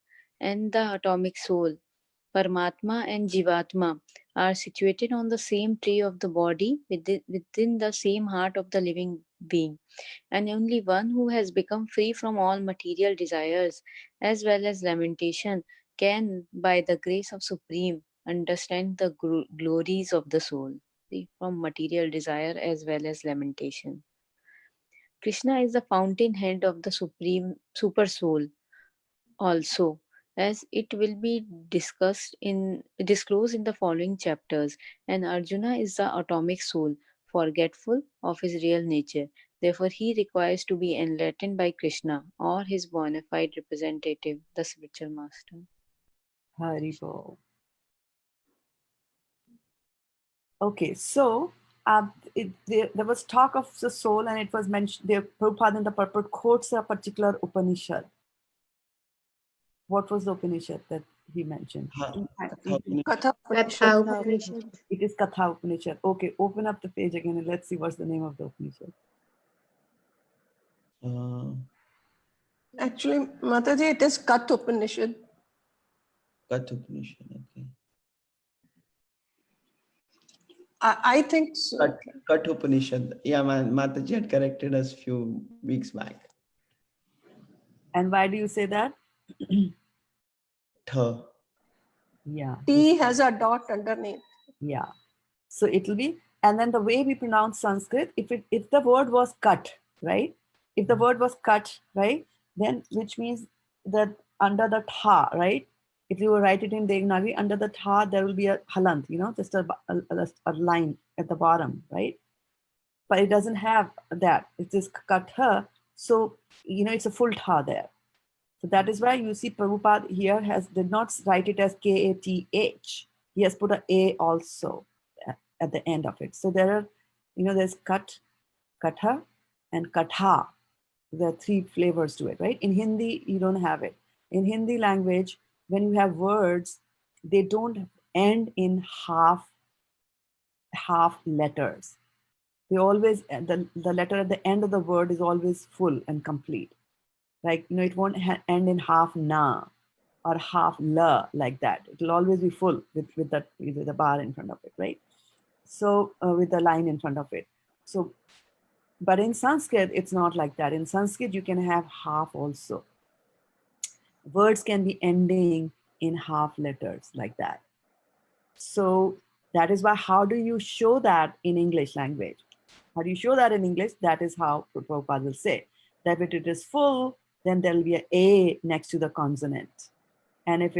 and the atomic soul, Paramatma and Jivatma, are situated on the same tree of the body within the same heart of the living being. And only one who has become free from all material desires as well as lamentation can, by the grace of Supreme, understand the glories of the soul, free from material desire as well as lamentation. Krishna is the fountainhead of the supreme super soul also, as it will be disclosed in the following chapters, and Arjuna is the atomic soul, forgetful of his real nature. Therefore, he requires to be enlightened by Krishna or his bona fide representative, the spiritual master. Haribo. Okay, so there was talk of the soul, and it was mentioned there. Prabhupada in the purport quotes a particular Upanishad. What was the Upanishad that he mentioned? Katha Katha Upanishad. Upanishad. It is Katha Upanishad. Okay, open up the page again and let's see what's the name of the Upanishad. Actually, Mataji, it is Katha Upanishad. Katha Upanishad, okay. I think so. Katha Upanishad. Yeah, Mataji had corrected us few weeks back. And why do you say that? Tha. Yeah. T has a dot underneath. Yeah. So it'll be, and then the way we pronounce Sanskrit, if the word was cut, right? If the word was cut, right? Then which means that under the tha, right? If you write it in Devanagari, under the tha, there will be a halant, just a line at the bottom, right? But it doesn't have that. It is katha. So, it's a full tha there. So that is why you see Prabhupada here did not write it as Kath. He has put a also at the end of it. So there are, there's katha, and katha. There are three flavors to it, right? In Hindi, you don't have it. In Hindi language, when you have words, they don't end in half letters. They always, the letter at the end of the word is always full and complete. Like, it won't end in half na or half la, like that. It will always be full with the bar in front of it, right? So with the line in front of it. So, but in Sanskrit, it's not like that. In Sanskrit, you can have half also. Words can be ending in half letters like that. So that is why, how do you show that in English language? How do you show that in English? That is how Prabhupada will say that if it is full, then there will be an A next to the consonant. And if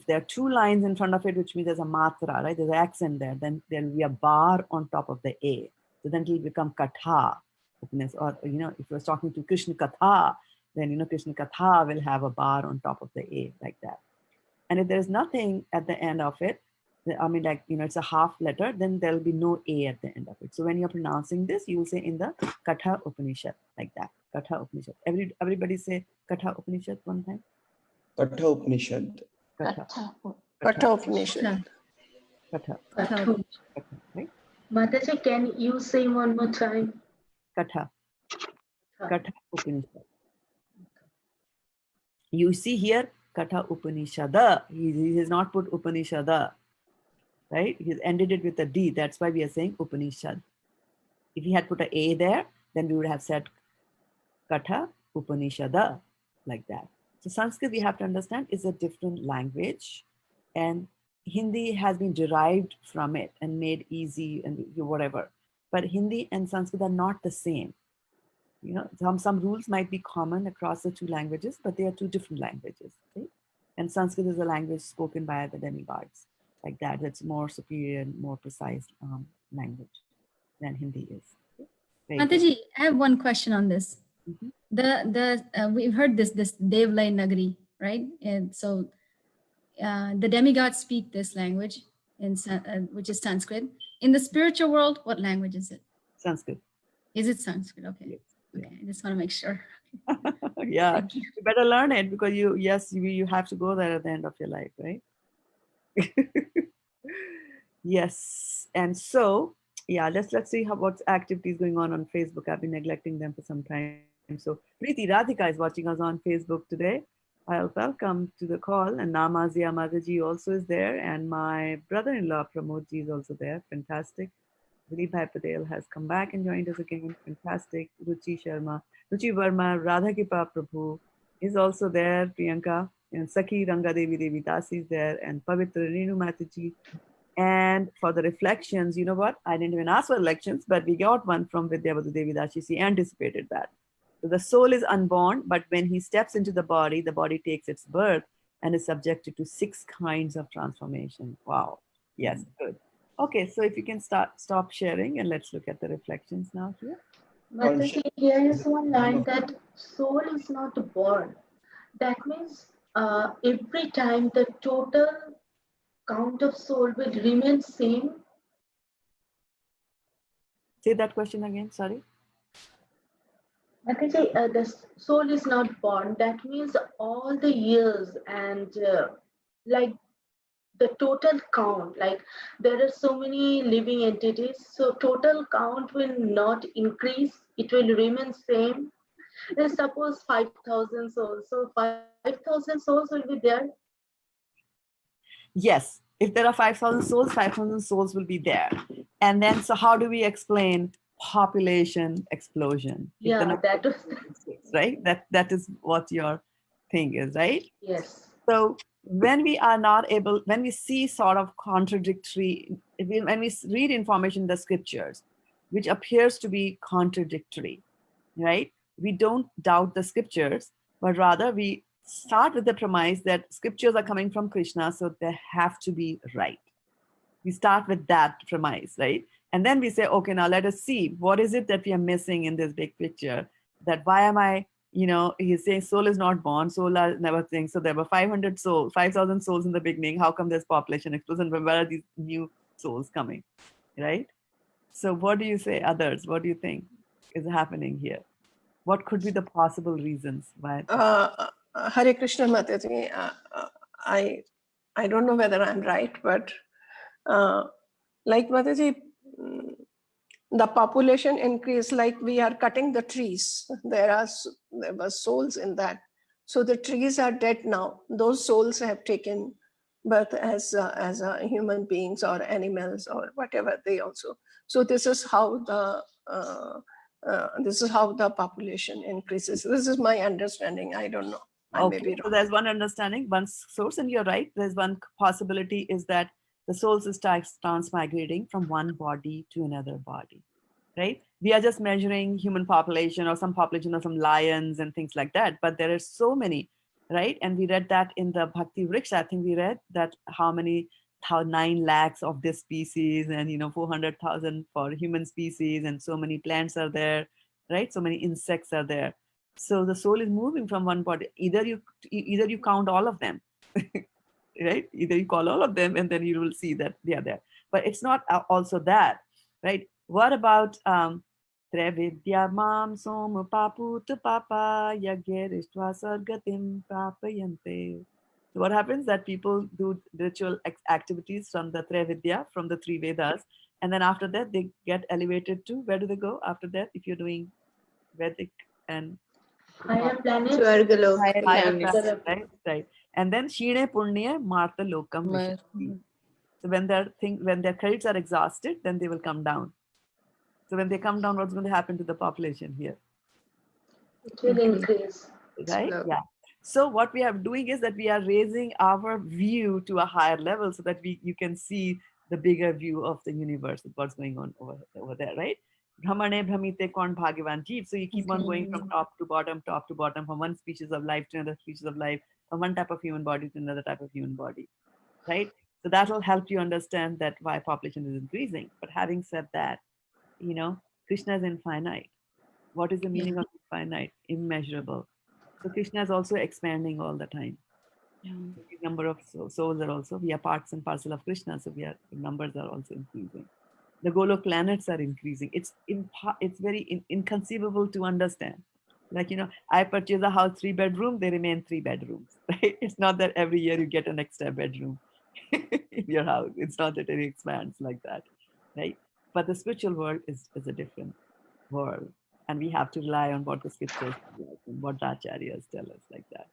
there are two lines in front of it, which means there's a matra, right? There's an accent there, then there will be a bar on top of the A. So then it will become katha. Or, if you're talking to Krishna katha, then, Krishna katha will have a bar on top of the A, like that. And if there's nothing at the end of it, it's a half letter, then there'll be no A at the end of it. So when you're pronouncing this, you will say in the Katha Upanishad, like that. Katha Upanishad. Everybody say Katha Upanishad one time. Katha Upanishad. Katha Upanishad. Katha. Right? Mataji, can you say one more time? Katha. Katha Upanishad. You see here, Katha Upanishada. He has not put Upanishada, right? He's ended it with a D. That's why we are saying Upanishad. If he had put an A there, then we would have said Katha Upanishada, like that. So Sanskrit, we have to understand, is a different language, and Hindi has been derived from it and made easy and whatever. But Hindi and Sanskrit are not the same. Some rules might be common across the two languages, but they are two different languages. Right? And Sanskrit is a language spoken by the demigods, like that. That's more superior and more precise language than Hindi is. Okay? Mataji, I have one question on this. Mm-hmm. We've heard this Devlai Nagari, right? And so the demigods speak this language, which is Sanskrit. In the spiritual world, what language is it? Sanskrit. Is it Sanskrit? Okay. Yes. Okay, I just want to make sure. Yeah, you better learn it, because you have to go there at the end of your life, right? Yes. And so, yeah, let's see what's activities going on Facebook. I've been neglecting them for some time. So Preeti Radhika is watching us on Facebook today. I'll welcome to the call, and Namazia Mataji also is there, and my brother-in-law Pramodji is also there. Fantastic. Dilip Bhai Patel has come back and joined us again. Fantastic. Ruchi Verma, Radha Kipa Prabhu is also there. Priyanka and Sakhi Shraddha-devi Dasi is there, and Pavitra Renu Mataji. And for the reflections, you know what? I didn't even ask for elections, but we got one from Vidyavadu Devi Dasi. She anticipated that. So the soul is unborn, but when he steps into the body takes its birth and is subjected to 6 kinds of transformation. Wow. Yes, good. Okay, so if you can stop sharing, and let's look at the reflections now here. Mataji, here is one line that soul is not born. That means every time the total count of soul will remain same. Say that question again, sorry. Mataji, the soul is not born. That means all the years and like the total count, like there are so many living entities, so total count will not increase, it will remain same. Let's suppose 5,000 souls, so 5,000 souls will be there. Yes, if there are 5,000 souls, 5,000 souls will be there. And then, so how do we explain population explosion? Yeah, that was right. That is what your thing is, right? Yes. So when we are not able, when we see sort of contradictory, when we read information in the scriptures, which appears to be contradictory, right? We don't doubt the scriptures, but rather we start with the premise that scriptures are coming from Krishna, so they have to be right. We start with that premise, right? And then we say, okay, now let us see, what is it that we are missing in this big picture? That why am I, he's saying soul is not born, soul are never things. So there were 500 souls, 5,000 souls in the beginning. How come there's population explosion? Where are these new souls coming, right? So what do you say, others? What do you think is happening here? What could be the possible reasons why? Hare Krishna Mataji, I don't know whether I'm right, but like Mataji, the population increase, like we are cutting the trees. There were souls in that So the trees are dead now. Those souls have taken birth as human beings or animals or whatever they also. So this is how the population increases. This is my understanding. I don't know. I may be Okay, so wrong. there's one understanding, one source, and you're right. There's one possibility is that the souls is transmigrating from one body to another body, right? We are just measuring human population or some population of some lions and things like that, but there are so many, right? And we read that in the Bhakti Vriksha. I think we read that how 9 lakhs of this species and 400,000 for human species and so many plants are there, right? So many insects are there. So the soul is moving from one body. Either you count all of them, right? Either you call all of them and then you will see that they are there. But it's not also that, right? What about Trevidya mam som paput papa yagyeristva sargatim prapayante. So what happens that people do ritual activities from the Trevidya, from the three Vedas, and then after that they get elevated to, where do they go after that if you're doing Vedic and Higher planets. Swargalok. Higher higher planets. planets, right? And then Shine Punya Martha Lokam Vishati. So when their credits are exhausted, then they will come down. So when they come down, what's going to happen to the population here? It will increase. Right? Yeah. So what we are doing is that we are raising our view to a higher level so that you can see the bigger view of the universe, what's going on over there, right? Brahmane Brahmite Kon Bhagavan Jeev. So you keep on going from top to bottom, from one species of life to another species of life, from one type of human body to another type of human body, right? So that will help you understand that why population is increasing. But having said that, Krishna is infinite. What is the meaning of infinite? Immeasurable. So Krishna is also expanding all the time. The number of souls are also, we are parts and parcel of Krishna, so numbers are also increasing. The Golok planets are increasing. It's very inconceivable to understand. Like, I purchase a house 3-bedroom, they remain 3 bedrooms, right? It's not that every year you get an extra bedroom in your house. It's not that it expands like that, right? But the spiritual world is a different world. And we have to rely on what the scriptures tell us and what the acharyas tell us like that.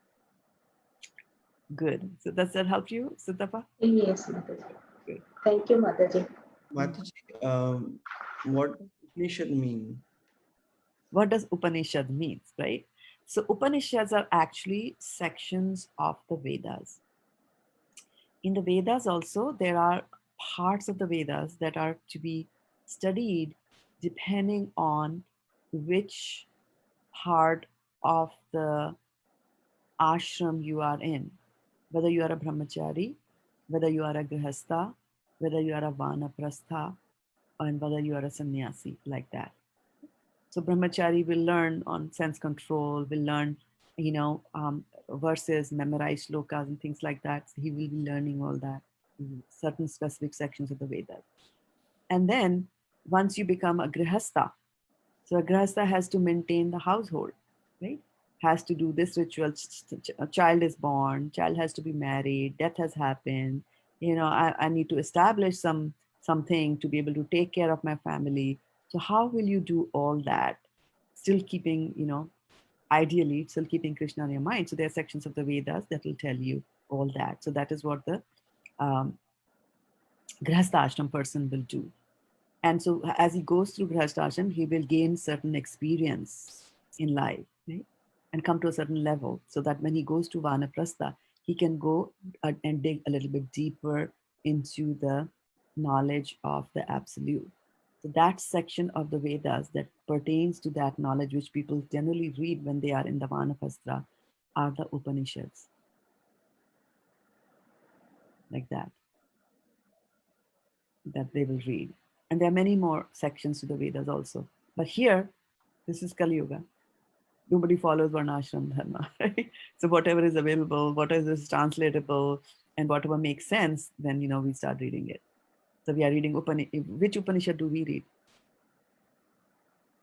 Good. So does that help you, Siddhapa? Yes, Mataji. Good. Thank you, Mataji. Mataji, what Upanishad mean? What does Upanishad mean, right? So Upanishads are actually sections of the Vedas. In the Vedas also, there are parts of the Vedas that are to be studied depending on which part of the ashram you are in. Whether you are a brahmachari, whether you are a grihastha, whether you are a vanaprastha, and whether you are a sannyasi, like that. So brahmachari will learn on sense control, will learn, verses, memorize shlokas and things like that. So he will be learning all that, certain specific sections of the Vedas. And then once you become a grihastha, so a grihastha has to maintain the household, right? Has to do this ritual. A child is born, child has to be married, death has happened. I need to establish something to be able to take care of my family. So how will you do all that? Still keeping, ideally, still keeping Krishna in your mind. So there are sections of the Vedas that will tell you all that. So that is what the Grihastha ashram person will do. And so as he goes through Grihasthashram, he will gain certain experience in life, right? And come to a certain level so that when he goes to Vanaprastha, he can go and dig a little bit deeper into the knowledge of the absolute. So that section of the Vedas that pertains to that knowledge, which people generally read when they are in the Vanaprastha, are the Upanishads. Like that they will read. And there are many more sections to the Vedas also. But here, this is Kali Yuga. Nobody follows Varnashram Dharma, right? So whatever is available, whatever is translatable, and whatever makes sense, then, we start reading it. So we are reading which Upanishad do we read?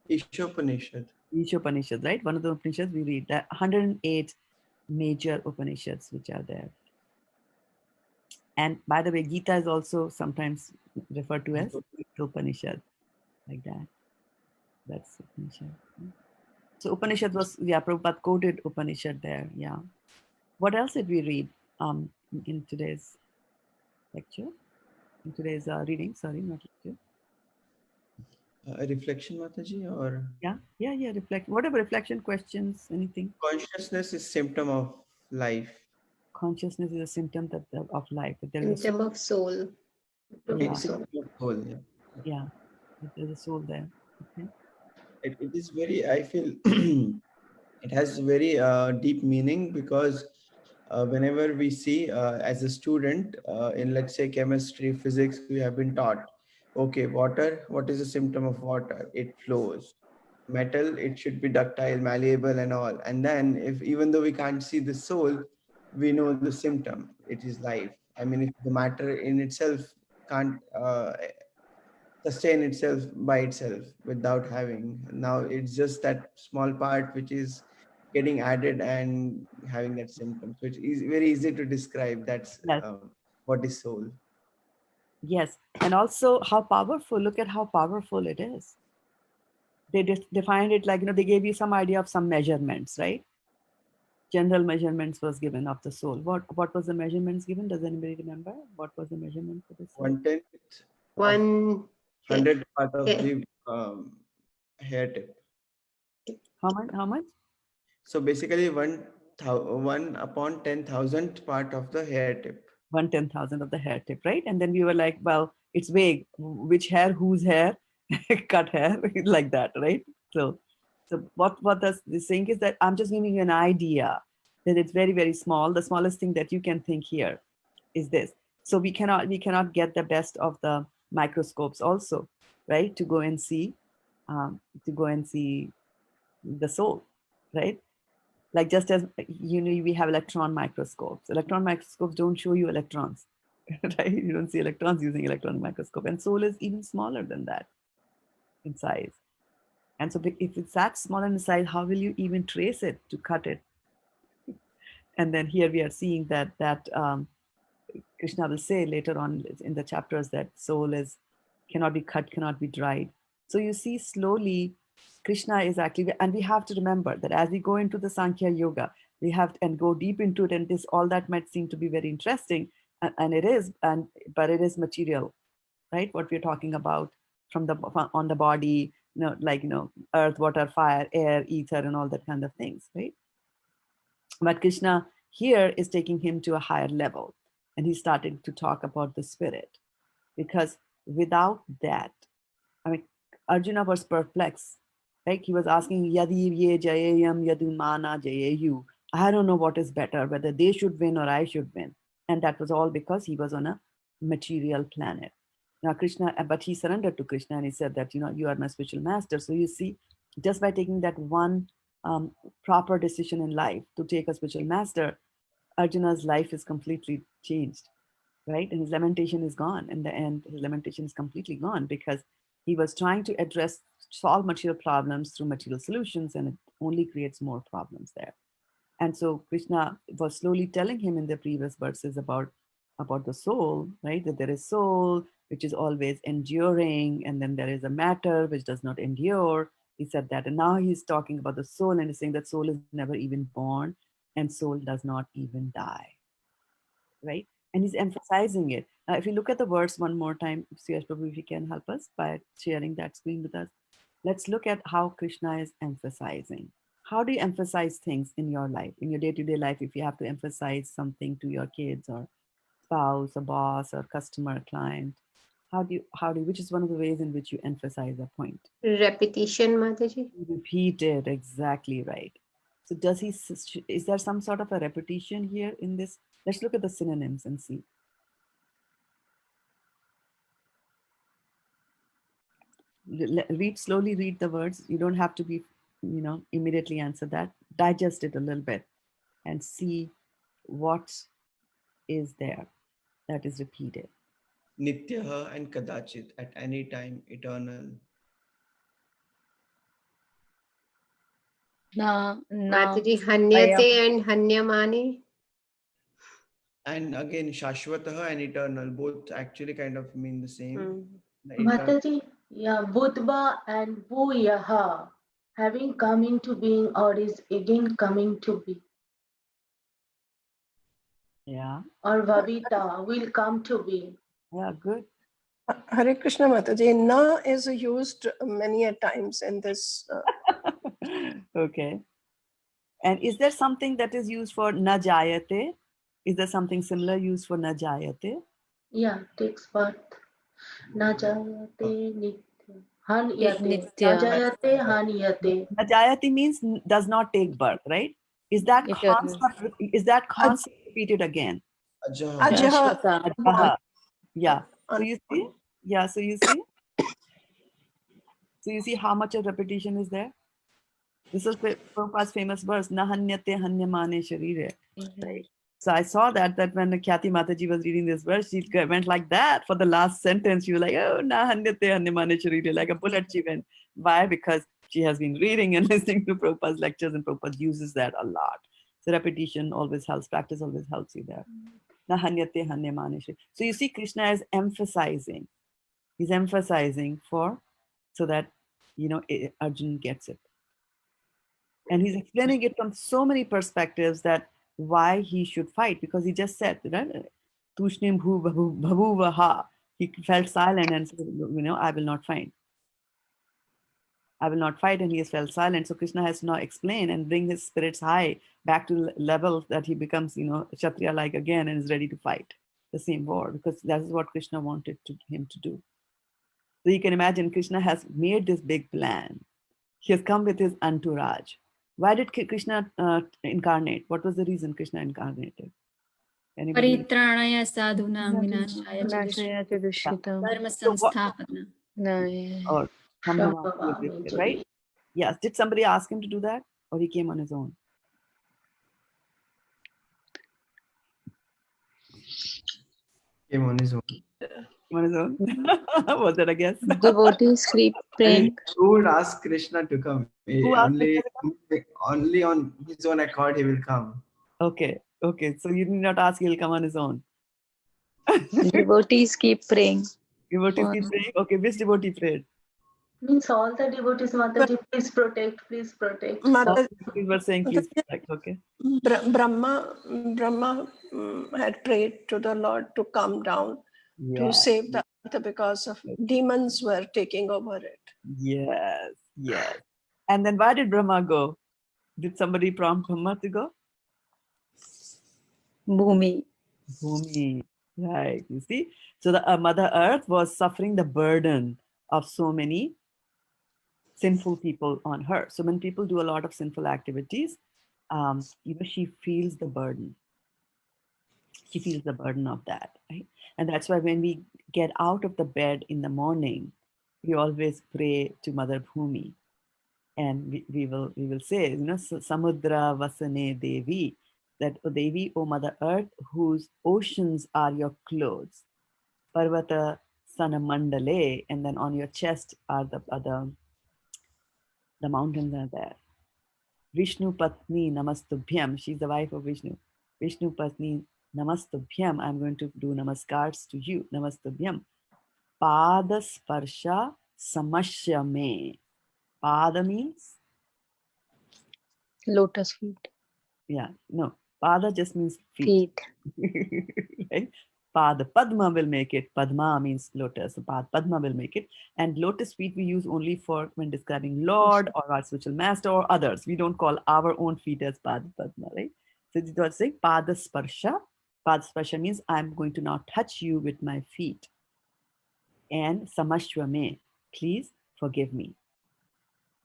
Ishopanishad. Ishopanishad, right? One of the Upanishads we read. There are 108 major Upanishads which are there. And by the way, Gita is also sometimes referred to as Upanishad, like that. That's Upanishad. So Upanishad was, yeah, Prabhupada quoted Upanishad there. Yeah. What else did we read in today's lecture? In today's reading, sorry, not lecture. A reflection, Mataji, or Yeah. Reflect. Whatever reflection, questions, anything. consciousness is symptom of life. Consciousness is a symptom of life. That there is a Symptom of soul. Symptom Yeah. of soul. Symptom of whole, yeah. yeah, there's a soul there. Okay. It is very, I feel it has very deep meaning, because whenever we see as a student in, let's say, chemistry, physics, we have been taught, okay, water, what is the symptom of water? It flows. Metal, it should be ductile, malleable and all. And then, if even though we can't see the soul, we know the symptom, it is life. I mean, if the matter in itself can't sustain itself by itself without having, now it's just that small part which is getting added and having that symptom, so it's very easy to describe. That's Yes. what is soul. Yes. And also how powerful, look at how powerful it is. They defined it like, they gave you some idea of some measurements, right? General measurements was given of the soul. What was the measurements given? Does anybody remember? What was the measurement for the soul? 1/10 of One 100 part of yeah. the hair tip. How much? So basically 1/10,000 part of the hair tip. 1/10,000 of the hair tip, right? And then we were like, well, it's vague. Which hair, whose hair, cut hair, like that, right? So what this saying is that I'm just giving you an idea that it's very, very small. The smallest thing that you can think here is this. So we cannot get the best of the microscopes also, right? To go and see the soul, right? Like just as we have electron microscopes. Electron microscopes don't show you electrons, right? You don't see electrons using electron microscope, and soul is even smaller than that in size. And so if it's that small in size, how will you even trace it to cut it? And then here we are seeing that Krishna will say later on in the chapters that soul cannot be cut, cannot be dried. So you see slowly Krishna is actually, and we have to remember that as we go into the Sankhya Yoga, we have and go deep into it, and this all that might seem to be very interesting, and it is, but it is material, right? What we're talking about from on the body, like earth, water, fire, air, ether, and all that kind of things, right? But Krishna here is taking him to a higher level, and he started to talk about the spirit, because without that, I mean, Arjuna was perplexed. Right? He was asking, Yadi ye jayayam yadu mana jayayu. I don't know what is better, whether they should win or I should win. And that was all because he was on a material planet. Now, Krishna, but he surrendered to Krishna and he said that, you are my spiritual master. So you see, just by taking that one proper decision in life to take a spiritual master, Arjuna's life is completely changed, right? And his lamentation is gone. In the end, his lamentation is completely gone because he was trying to solve material problems through material solutions, and it only creates more problems there. And so Krishna was slowly telling him in the previous verses about the soul, right? That there is soul, which is always enduring, and then there is a matter which does not endure. He said that, and now he's talking about the soul, and he's saying that soul is never even born, and soul does not even die, right? And he's emphasizing it. If you look at the verse one more time, CS Prabhu, if you can help us by sharing that screen with us, let's look at how Krishna is emphasizing. How do you emphasize things in your life, in your day-to-day life? If you have to emphasize something to your kids or spouse or boss or customer, client, which is one of the ways in which you emphasize a point? Repetition, Mataji. Repeat it, exactly right. So is there some sort of a repetition here in this? Let's look at the synonyms and see. Slowly read the words. You don't have to be, immediately answer that. Digest it a little bit and see what is there that is repeated. Nityaha and kadachit, at any time, eternal. Mataji, hanyate and hanyamane. And again, shashwataha and eternal, both actually kind of mean the same. Mataji, yeah, Budva and Bhuyaha having come into being or is again coming to be. Yeah. Or Vavita will come to be. Yeah, good. Hare Krishna Mataji, na is used many a times in this. Okay. And is there something that is used for na jayate? Is there something similar used for na jayate? Yeah, takes birth. Na jayate nitya. Haniyate. Na Nitya, jayate haniyate. Na jayate means does not take birth, right? Is that eternal. concept repeated again? Ajaha. Ajaha. Shashvata. Ajaha. Yeah. So you see? Unborn. Yeah, so you see? So you see how much of repetition is there? This is Prabhupada's famous verse, na hanyate hanyamane sharire. Right? So I saw that when Khyati Mataji was reading this verse, she went like that for the last sentence. She was like, oh, na hanyate hanyamane sharire, like a bullet she went. Why? Because she has been reading and listening to Prabhupada's lectures, and Prabhupada uses that a lot. So repetition always helps, practice always helps you there. Na hanyate hanyamane sharire. So you see, Krishna is emphasizing. He's emphasizing so that, Arjun gets it. And he's explaining it from so many perspectives that why he should fight, because he just said, right? Tushnim bhavuvaha. He felt silent and said, I will not fight. I will not fight, and he has felt silent. So Krishna has to now explain and bring his spirits high back to level that he becomes, Kshatriya like again and is ready to fight the same war, because that is what Krishna wanted him to do. So you can imagine Krishna has made this big plan. He has come with his entourage. Why did Krishna incarnate? What was the reason Krishna incarnated? Anybody? Paritranaya sadhuna vinashaya Nashaya chadushya Chadushritam. dharma So what? samsthapana. Or Shambhavami right? Jari. Yes. Did somebody ask him to do that, or he came on his own? Came on his own. Came on his own. Was that a guess? Devotees keep I mean, praying. who would ask Krishna to come? Who asked Krishna to Only on his own accord he will come. Okay. So you need not ask; he'll come on his own. Devotees keep praying. Devotees for keep praying. Okay, which devotee prayed? Means all the devotees, But Mataji, please protect, please protect. All Mata, devotees were saying, please Mataji, protect. Okay. Brahma had prayed to the Lord to come down to Yeah. save the earth because of demons were taking over it. Yes. Yes. And then why did Brahma go? Did somebody prompt Brahma to go? Bhumi. Bhumi. Right. You see? So the Mother Earth was suffering the burden of so many sinful people on her. So when people do a lot of sinful activities, she feels the burden. She feels the burden of that, right? And that's why when we get out of the bed in the morning, we always pray to Mother Bhumi, and we will say, Samudra Vasane Devi, that O Devi, O Mother Earth, whose oceans are your clothes. Parvata Sanamandale, and then on your chest are the mountains are there. Vishnu Patni Namastubhyam, she's the wife of Vishnu. Vishnu Patni Namastubhyam, I'm going to do namaskars to you. Namastubhyam. Pada Sparsha Samashya Me. Pada means? Lotus feet. Yeah, no. Pada just means feet. Right? Pada. Padma will make it. Padma means lotus. So Padma will make it. And lotus feet we use only for when describing Lord or our spiritual master or others. We don't call our own feet as Padma, right? So it was saying Pada Sparsha. Pada Sparsha means I'm going to now touch you with my feet. And Samashwame, please forgive me.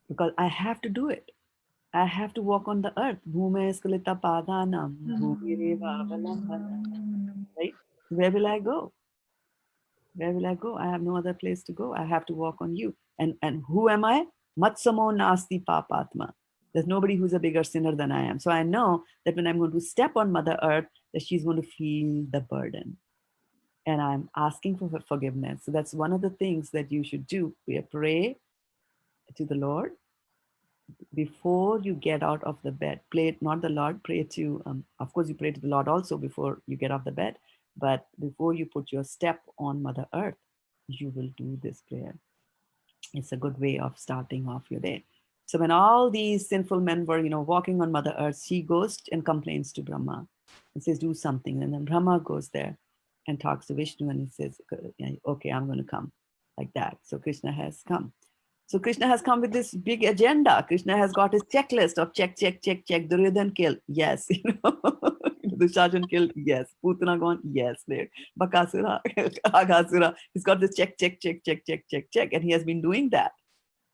Because I have to do it. I have to walk on the earth. Bhume skalita padanam. Bhumireva avalambanam. Right? Where will I go? Where will I go? I have no other place to go. I have to walk on you. And who am I? Matsamo nasti papatma. There's nobody who's a bigger sinner than I am. So I know that when I'm going to step on Mother Earth, that she's going to feel the burden. And I'm asking for her forgiveness. So that's one of the things that you should do. We pray to the Lord before you get out of the bed. Pray, not the Lord, pray to, of course, you pray to the Lord also before you get off the bed. But before you put your step on Mother Earth, you will do this prayer. It's a good way of starting off your day. So when all these sinful men were, walking on Mother Earth, she goes and complains to Brahma and says, do something. And then Brahma goes there and talks to Vishnu and he says, okay, I'm going to come, like that. So Krishna has come. So Krishna has come with this big agenda. Krishna has got his checklist of check, check, check, check. Duryodhan killed. Yes. Dushashan killed. Yes. Putana gone. Yes. There. Bakasura, Aghasura. He's got this check, check, check, check, check, check, check. And he has been doing that.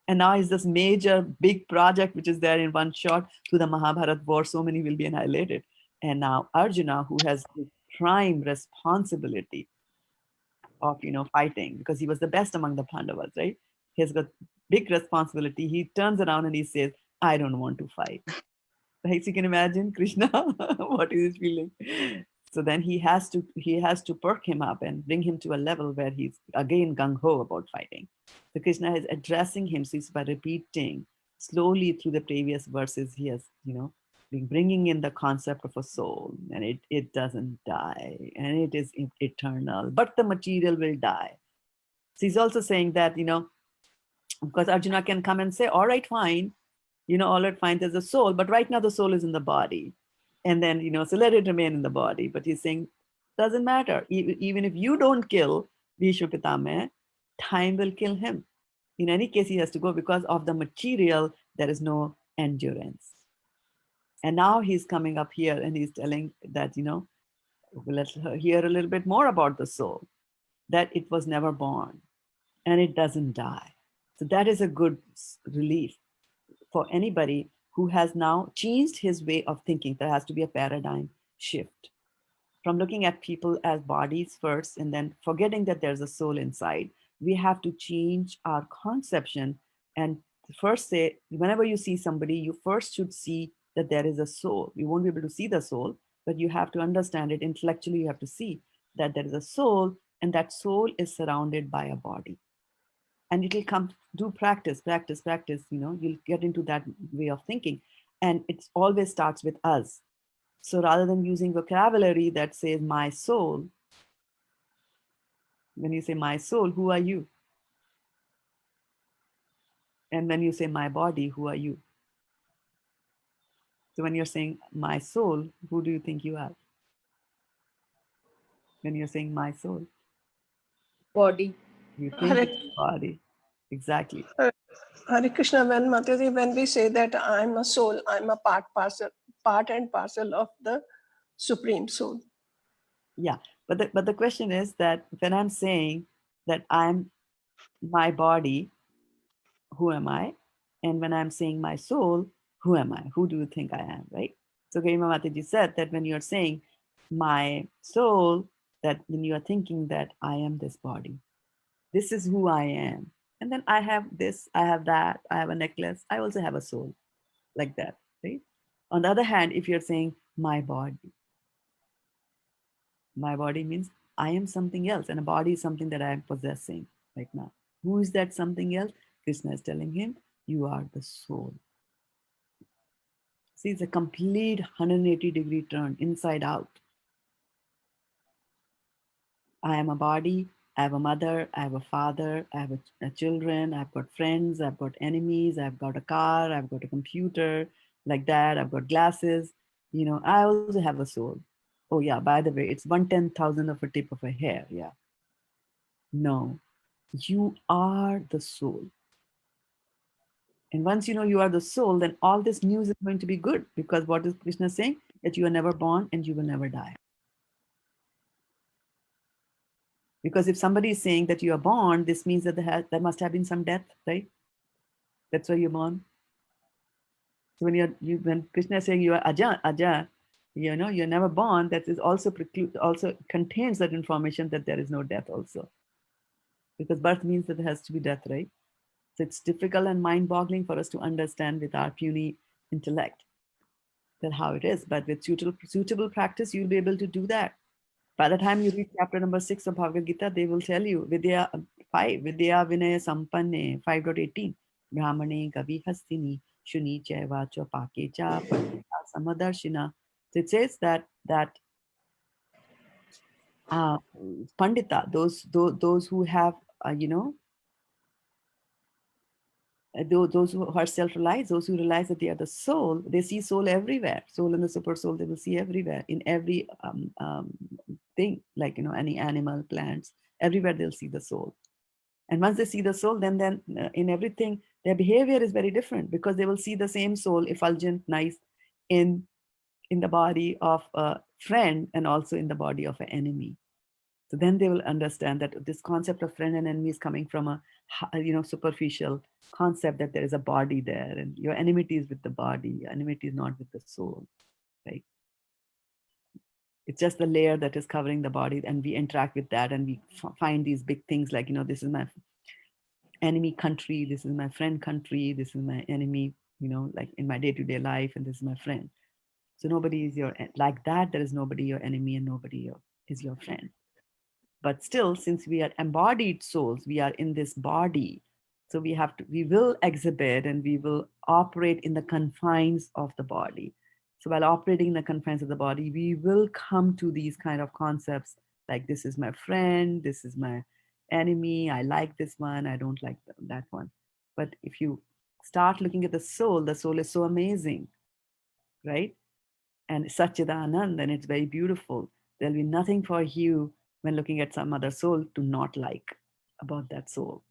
And now is this major big project which is there in one shot to the Mahabharat war. So many will be annihilated. And now Arjuna, who has the prime responsibility of fighting, because he was the best among the Pandavas, right? He's got big responsibility. He turns around and he says, I don't want to fight. Right? So you can imagine Krishna, what is his feeling? So then he has to perk him up and bring him to a level where he's again gung-ho about fighting. So Krishna is addressing him. So it's by repeating slowly through the previous verses, he has, been bringing in the concept of a soul, and it doesn't die, and it is eternal, but the material will die. So he's also saying that, because Arjuna can come and say, all right, fine, all right, fine, there's a soul, but right now the soul is in the body. And then, so let it remain in the body. But he's saying, doesn't matter. Even if you don't kill Bhishma Pitama, time will kill him. In any case, he has to go because of the material, there is no endurance. And now he's coming up here and he's telling that, let's hear a little bit more about the soul, that it was never born and it doesn't die. So that is a good relief for anybody who has now changed his way of thinking. There has to be a paradigm shift from looking at people as bodies first and then forgetting that there's a soul inside. We have to change our conception and first say, whenever you see somebody, you first should see that there is a soul. You won't be able to see the soul, but you have to understand it intellectually. You have to see that there is a soul, and that soul is surrounded by a body. And it'll come, do practice, you'll get into that way of thinking. And it always starts with us. So rather than using vocabulary that says my soul, when you say my soul, who are you? And when you say my body, who are you? So when you're saying my soul, who do you think you are? When you're saying my soul, Body. you think it's body. Exactly. Hare Krishna, when we say that I'm a soul, I'm a part and parcel of the Supreme Soul. Yeah, but the question is that when I'm saying that I'm my body, who am I? And when I'm saying my soul, who am I? Who do you think I am, right? So Garima Mataji said that when you're saying my soul, that when you are thinking that I am this body, this is who I am. And then I have this, I have that, I have a necklace, I also have a soul, like that, right? On the other hand, if you're saying my body means I am something else, and a body is something that I am possessing right now. Who is that something else? Krishna is telling him, you are the soul. See, it's a complete 180-degree turn inside out. I am a body, I have a mother, I have a father, I have a children, I've got friends, I've got enemies, I've got a car, I've got a computer, like that, I've got glasses. I also have a soul. Oh yeah, by the way, it's 1/10,000 of a tip of a hair. Yeah. No, you are the soul. And once you know you are the soul, then all this news is going to be good, because what is Krishna saying? That you are never born and you will never die. Because if somebody is saying that you are born, this means that there must have been some death, right? That's why you're born. So when Krishna is saying you are Aja, you're never born, that is also contains that information that there is no death also. Because birth means that there has to be death, right? So it's difficult and mind-boggling for us to understand with our puny intellect that how it is. But with suitable practice, you'll be able to do that. By the time you read chapter number 6 of Bhagavad Gita, they will tell you, Vidya 5, Vidya Vinaya Sampanne, 5.18, Brahmane Gavi Hastini, Shuni Chaiva Chopake Cha, Samadarshina. So it says that Pandita, those who have, those who are self-realized, those who realize that they are the soul, they see soul everywhere. Soul and the super soul, they will see everywhere, in every thing, like, any animal, plants, everywhere they'll see the soul. And once they see the soul, then in everything, their behavior is very different, because they will see the same soul, effulgent, nice, in the body of a friend and also in the body of an enemy. So then they will understand that this concept of friend and enemy is coming from a superficial concept, that there is a body there, and your enmity is with the body. Your enmity is not with the soul, right? It's just the layer that is covering the body, and we interact with that, and we find these big things like, this is my enemy country, this is my friend country, this is my enemy, like in my day-to-day life, and this is my friend. So nobody is like that. There is nobody your enemy, and nobody is your friend. But still, since we are embodied souls, we are in this body. So we will exhibit, and we will operate in the confines of the body. So while operating in the confines of the body, we will come to these kind of concepts like, this is my friend, this is my enemy, I like this one, I don't like that one. But if you start looking at the soul is so amazing, right? And Satchidanand, and it's very beautiful. There'll be nothing for you when looking at some other soul to not like about that soul.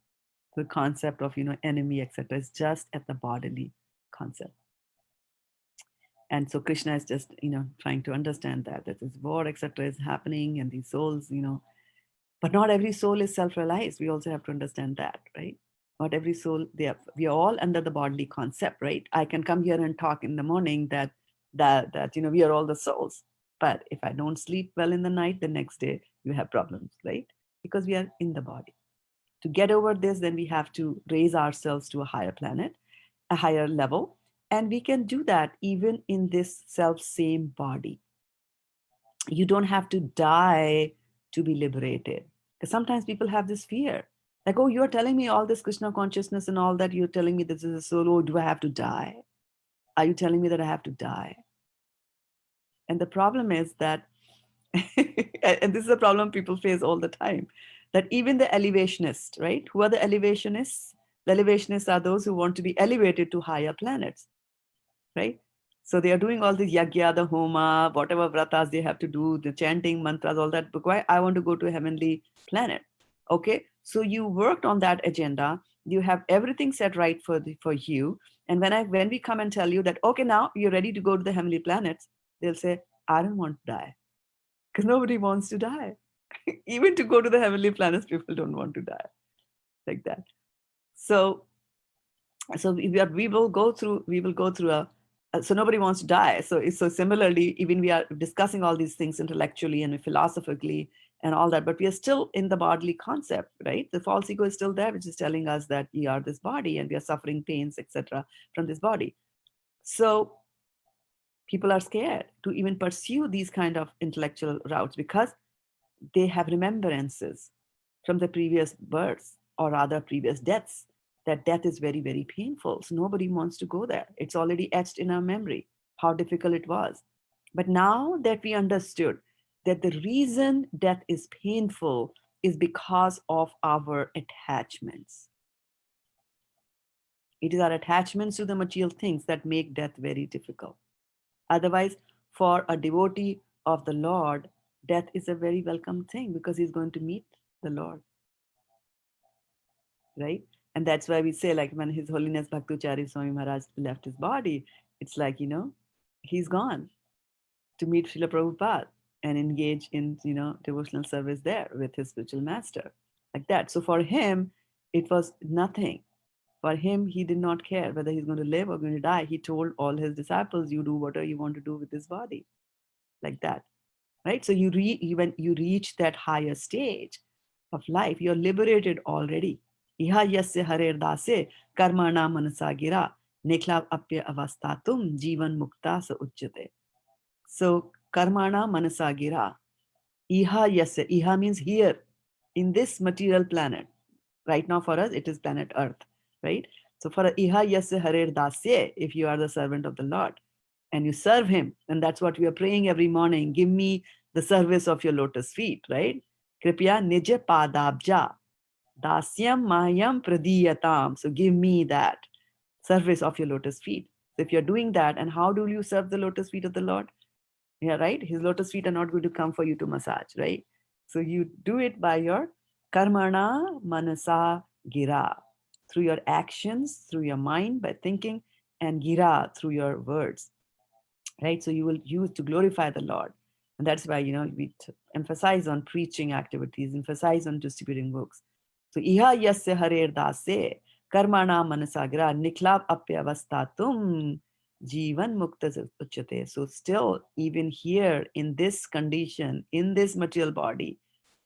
The concept of, enemy, etc., is just at the bodily concept. And so Krishna is just, trying to understand that this war, etc., is happening, and these souls, but not every soul is self-realized. We also have to understand that, right? Not every soul, we are all under the bodily concept, right? I can come here and talk in the morning that we are all the souls. But if I don't sleep well in the night, the next day you have problems, right? Because we are in the body. To get over this, then we have to raise ourselves to a higher planet, a higher level. And we can do that even in this self-same body. You don't have to die to be liberated. Because sometimes people have this fear. Like, oh, you're telling me all this Krishna consciousness and all that. You're telling me this is a soul. Oh, do I have to die? Are you telling me that I have to die? And the problem is that, and this is a problem people face all the time, that even the elevationists, right? Who are the elevationists? The elevationists are those who want to be elevated to higher planets, right? So they are doing all these yagya, the homa, whatever vratas they have to do, the chanting, mantras, all that. But why? I want to go to a heavenly planet. Okay, so you worked on that agenda. You have everything set right for you. And when we come and tell you that, okay, now you're ready to go to the heavenly planets, they'll say, I don't want to die, because nobody wants to die. Even to go to the heavenly planets, people don't want to die like that. So we will go through so nobody wants to die. So similarly, even we are discussing all these things intellectually and philosophically and all that, but we are still in the bodily concept, right? The false ego is still there, which is telling us that we are this body and we are suffering pains, etc., from this body. So people are scared to even pursue these kind of intellectual routes, because they have remembrances from the previous births, or rather previous deaths, that death is very, very painful. So nobody wants to go there. It's already etched in our memory how difficult it was. But now that we understood that the reason death is painful is because of our attachments. It is our attachments to the material things that make death very difficult. Otherwise, for a devotee of the Lord, death is a very welcome thing, because he's going to meet the Lord, right? And that's why we say, like, when His Holiness Bhaktuchari Swami Maharaj left his body, it's like, he's gone to meet Srila Prabhupada and engage in, devotional service there with his spiritual master, like that. So for him, it was nothing. For him, he did not care whether he's going to live or going to die. He told all his disciples, you do whatever you want to do with this body, like that, right? So when you reach that higher stage of life, you're liberated already. Iha yasya harer dase karmana manasa gira nekla apya avastatum jivan mukta sa uchyate. So karmana manasa gira. Iha yasya. Iha means here, in this material planet. Right now for us, it is planet Earth, right? So for Iha yasya harer dasye, if you are the servant of the Lord and you serve him, and that's what we are praying every morning, give me the service of your lotus feet, right? Kripya nija padabja dasyam mayam pradiyatam. So give me that. service of your lotus feet. So if you're doing that, and how do you serve the lotus feet of the Lord? Yeah, right? His lotus feet are not going to come for you to massage, right? So you do it by your karmana manasa gira, through your actions, through your mind, by thinking, and gira, through your words, right? So you will use to glorify the Lord. And that's why, we emphasize on preaching activities, emphasize on distributing books. So iha yasya harer dase karmana manasagra niklab apyavastatum jivan mukta uchate. So still, even here in this condition, in this material body,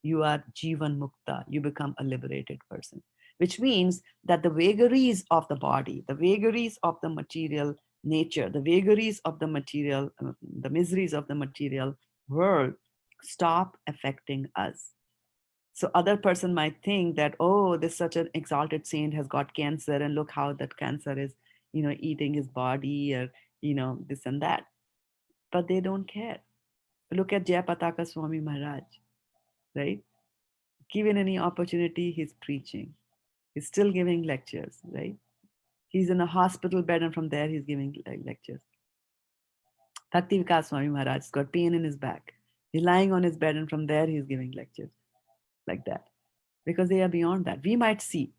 you are jivan mukta, you become a liberated person, which means that the vagaries of the body, the vagaries of the material nature, the vagaries of the material, the miseries of the material world stop affecting us. So other person might think that, oh, this such an exalted saint has got cancer, and look how that cancer is, eating his body, or, this and that. But they don't care. Look at Jayapataka Swami Maharaj, right? Given any opportunity, he's preaching. He's still giving lectures, right? He's in a hospital bed, and from there he's giving lectures. Bhakti Vikas Swami Maharaj has got pain in his back. He's lying on his bed, and from there he's giving lectures like that. Because they are beyond that. We might see,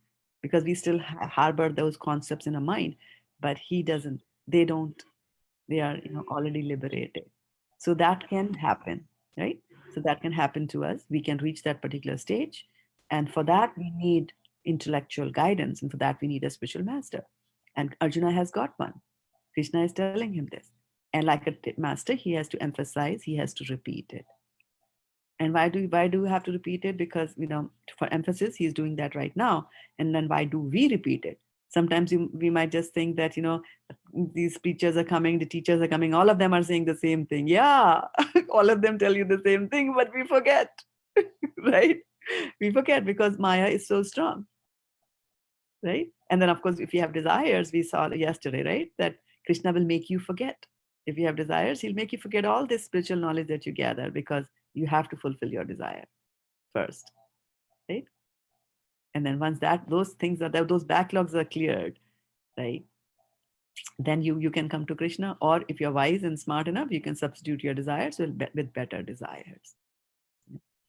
because we still harbor those concepts in our mind, but he doesn't. They don't. They are, already liberated. So that can happen, right? So that can happen to us. We can reach that particular stage. And for that, we need intellectual guidance. And for that, we need a spiritual master. And Arjuna has got one. Krishna is telling him this. And like a master, he has to emphasize, he has to repeat it. And why do we have to repeat it? Because, for emphasis, he's doing that right now. And then why do we repeat it? Sometimes we might just think that, these preachers are coming, the teachers are coming, all of them are saying the same thing. Yeah, all of them tell you the same thing, but we forget, right? We forget because Maya is so strong, right? And then, of course, if you have desires, we saw yesterday, right, that Krishna will make you forget. If you have desires, he'll make you forget all this spiritual knowledge that you gather, because you have to fulfill your desire first, right? And then once those backlogs are cleared, right, then you can come to Krishna. Or if you're wise and smart enough, you can substitute your desires with better desires.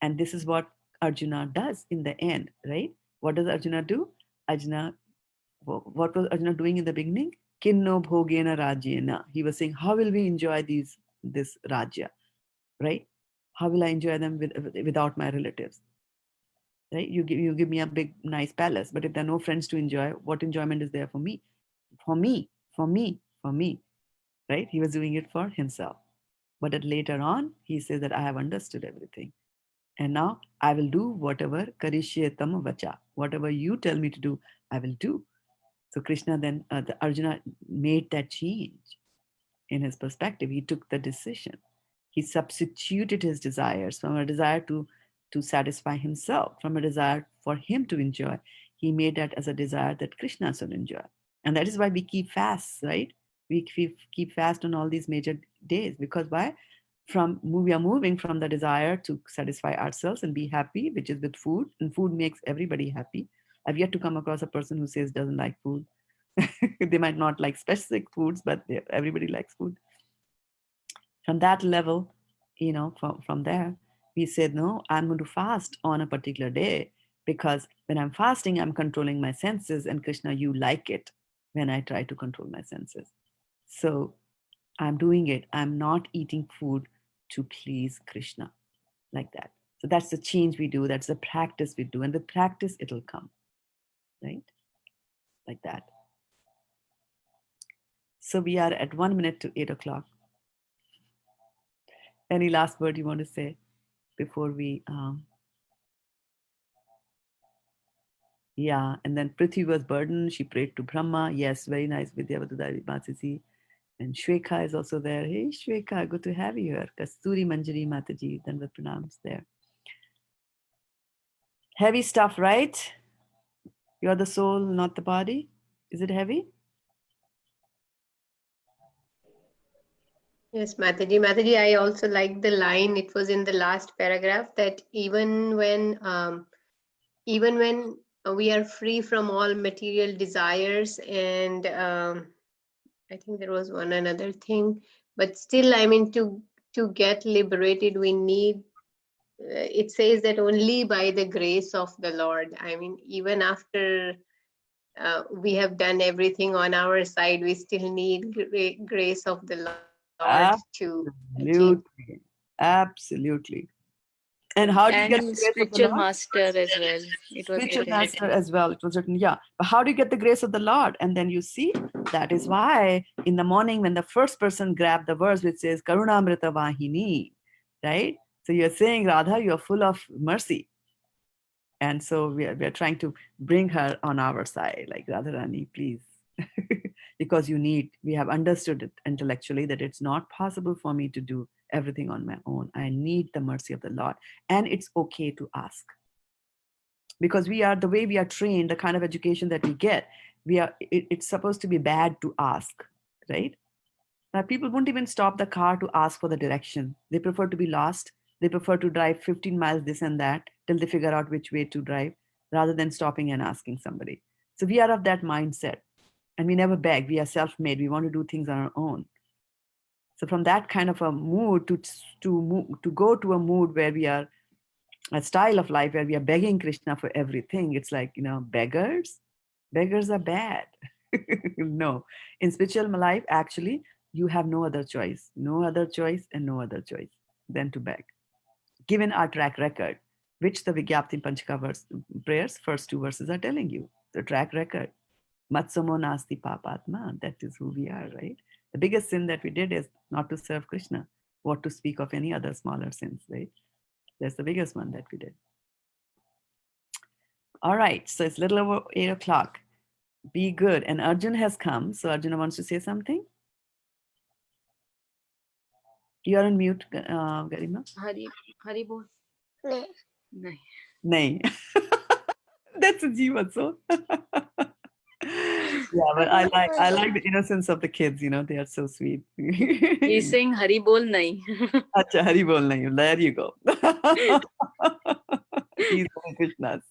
And this is what Arjuna does in the end, right? What does Arjuna do? What was Arjuna doing in the beginning? Kinno bhogena rajyena. He was saying, how will we enjoy this rajya, right? How will I enjoy them without my relatives? Right? You give me a big, nice palace, but if there are no friends to enjoy, what enjoyment is there for me? For me, for me, for me, right? He was doing it for himself. But later on, he says that I have understood everything. And now I will do whatever karishyetam vacha. Whatever you tell me to do, I will do. So Krishna then, Arjuna made that change in his perspective. He took the decision. He substituted his desires from a desire to satisfy himself, from a desire for him to enjoy. He made that as a desire that Krishna should enjoy. And that is why we keep fasts, right? We keep fast on all these major days. Because why? We are moving from the desire to satisfy ourselves and be happy, which is with food. And food makes everybody happy. I've yet to come across a person who says doesn't like food. They might not like specific foods, but everybody likes food. From that level, from there, we said, no, I'm going to fast on a particular day, because when I'm fasting, I'm controlling my senses. And Krishna, you like it when I try to control my senses. So I'm doing it. I'm not eating food to please Krishna, like that. So that's the change we do. That's the practice we do. And with practice, it'll come, right? Like that. So we are at 1 minute to 8 o'clock. Any last word you want to say before we... Yeah, and then Prithvi was burdened. She prayed to Brahma. Yes, very nice, Vidyavadudari Mataji. And Shweka is also there. Hey, Shweka, good to have you here. Kasturi Manjari Mataji, Danvat Pranams there. Heavy stuff, right? You're the soul, not the body. Is it heavy? Yes, Mataji. Mataji, I also like the line. It was in the last paragraph that even when we are free from all material desires, and I think there was one another thing, but still, I mean, to get liberated, we need. It says that only by the grace of the Lord. I mean, even after we have done everything on our side, we still need grace of the Lord to achieve. Absolutely. Absolutely. And how do you get the And grace of the spiritual Lord? master as well. It was Spiritual written. master as well. It was written, yeah. But how do you get the grace of the Lord? And then you see, that is why in the morning when the first person grabbed the verse which says Karunamrita Vahini, right? So you're saying, Radha, you're full of mercy. And so we are trying to bring her on our side, like Radharani, please. Because we have understood it intellectually that it's not possible for me to do everything on my own. I need the mercy of the Lord. And it's okay to ask. Because the way we are trained, the kind of education that we get, it's supposed to be bad to ask, right? Now, people won't even stop the car to ask for the direction. They prefer to be lost. They prefer to drive 15 miles this and that till they figure out which way to drive rather than stopping and asking somebody. So we are of that mindset, and we never beg. We are self-made. We want to do things on our own. So from that kind of a mood to go to a mood where we are a style of life where we are begging Krishna for everything, it's like, beggars are bad. No, in spiritual life, actually, you have no other choice and no other choice than to beg. Given our track record, which the Vigyapti Panchaka prayers, first two verses are telling you, the track record. Matsamo nasti papatma, that is who we are, right? The biggest sin that we did is not to serve Krishna. What to speak of any other smaller sins, right? That's the biggest one that we did. All right, so it's a little over 8 o'clock. Be good. And Arjun has come. So Arjuna wants to say something. You are on mute, Garima. Hari bol. Nahi. Nahi. That's a jiva, so. Yeah, but I like the innocence of the kids, they are so sweet. He's saying Hari bol nahi. Acha, Hari bol nahi. There you go. He's Krishna's.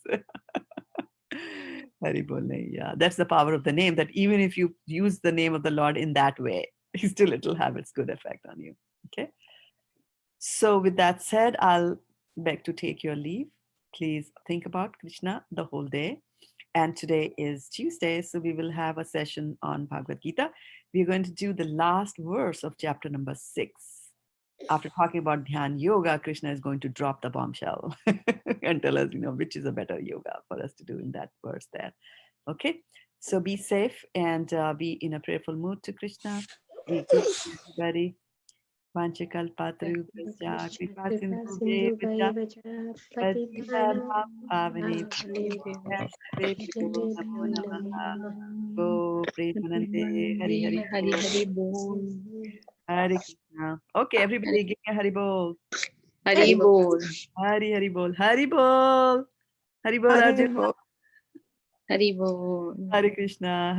Hari bol nahi. Yeah, that's the power of the name, that even if you use the name of the Lord in that way, still it will have its good effect on you. Okay. So with that said, I'll beg to take your leave. Please think about Krishna the whole day. And today is Tuesday, so we will have a session on Bhagavad Gita. We're going to do the last verse of chapter number 6. After talking about Dhyan Yoga, Krishna is going to drop the bombshell and tell us, which is a better yoga for us to do in that verse there. Okay, so be safe and be in a prayerful mood to Krishna. Be good, everybody. Vanchakalpatarubhasya kripa sindhubheva pavani namo namaha go premanante hari hari Hari Hari bol. Hare Krishna. Okay, everybody give me a Hari Bol. Hari bol. Hari Hari Bol. Hari Bol. Hari Bol, Arjun. Hari bol. Hare Krishna.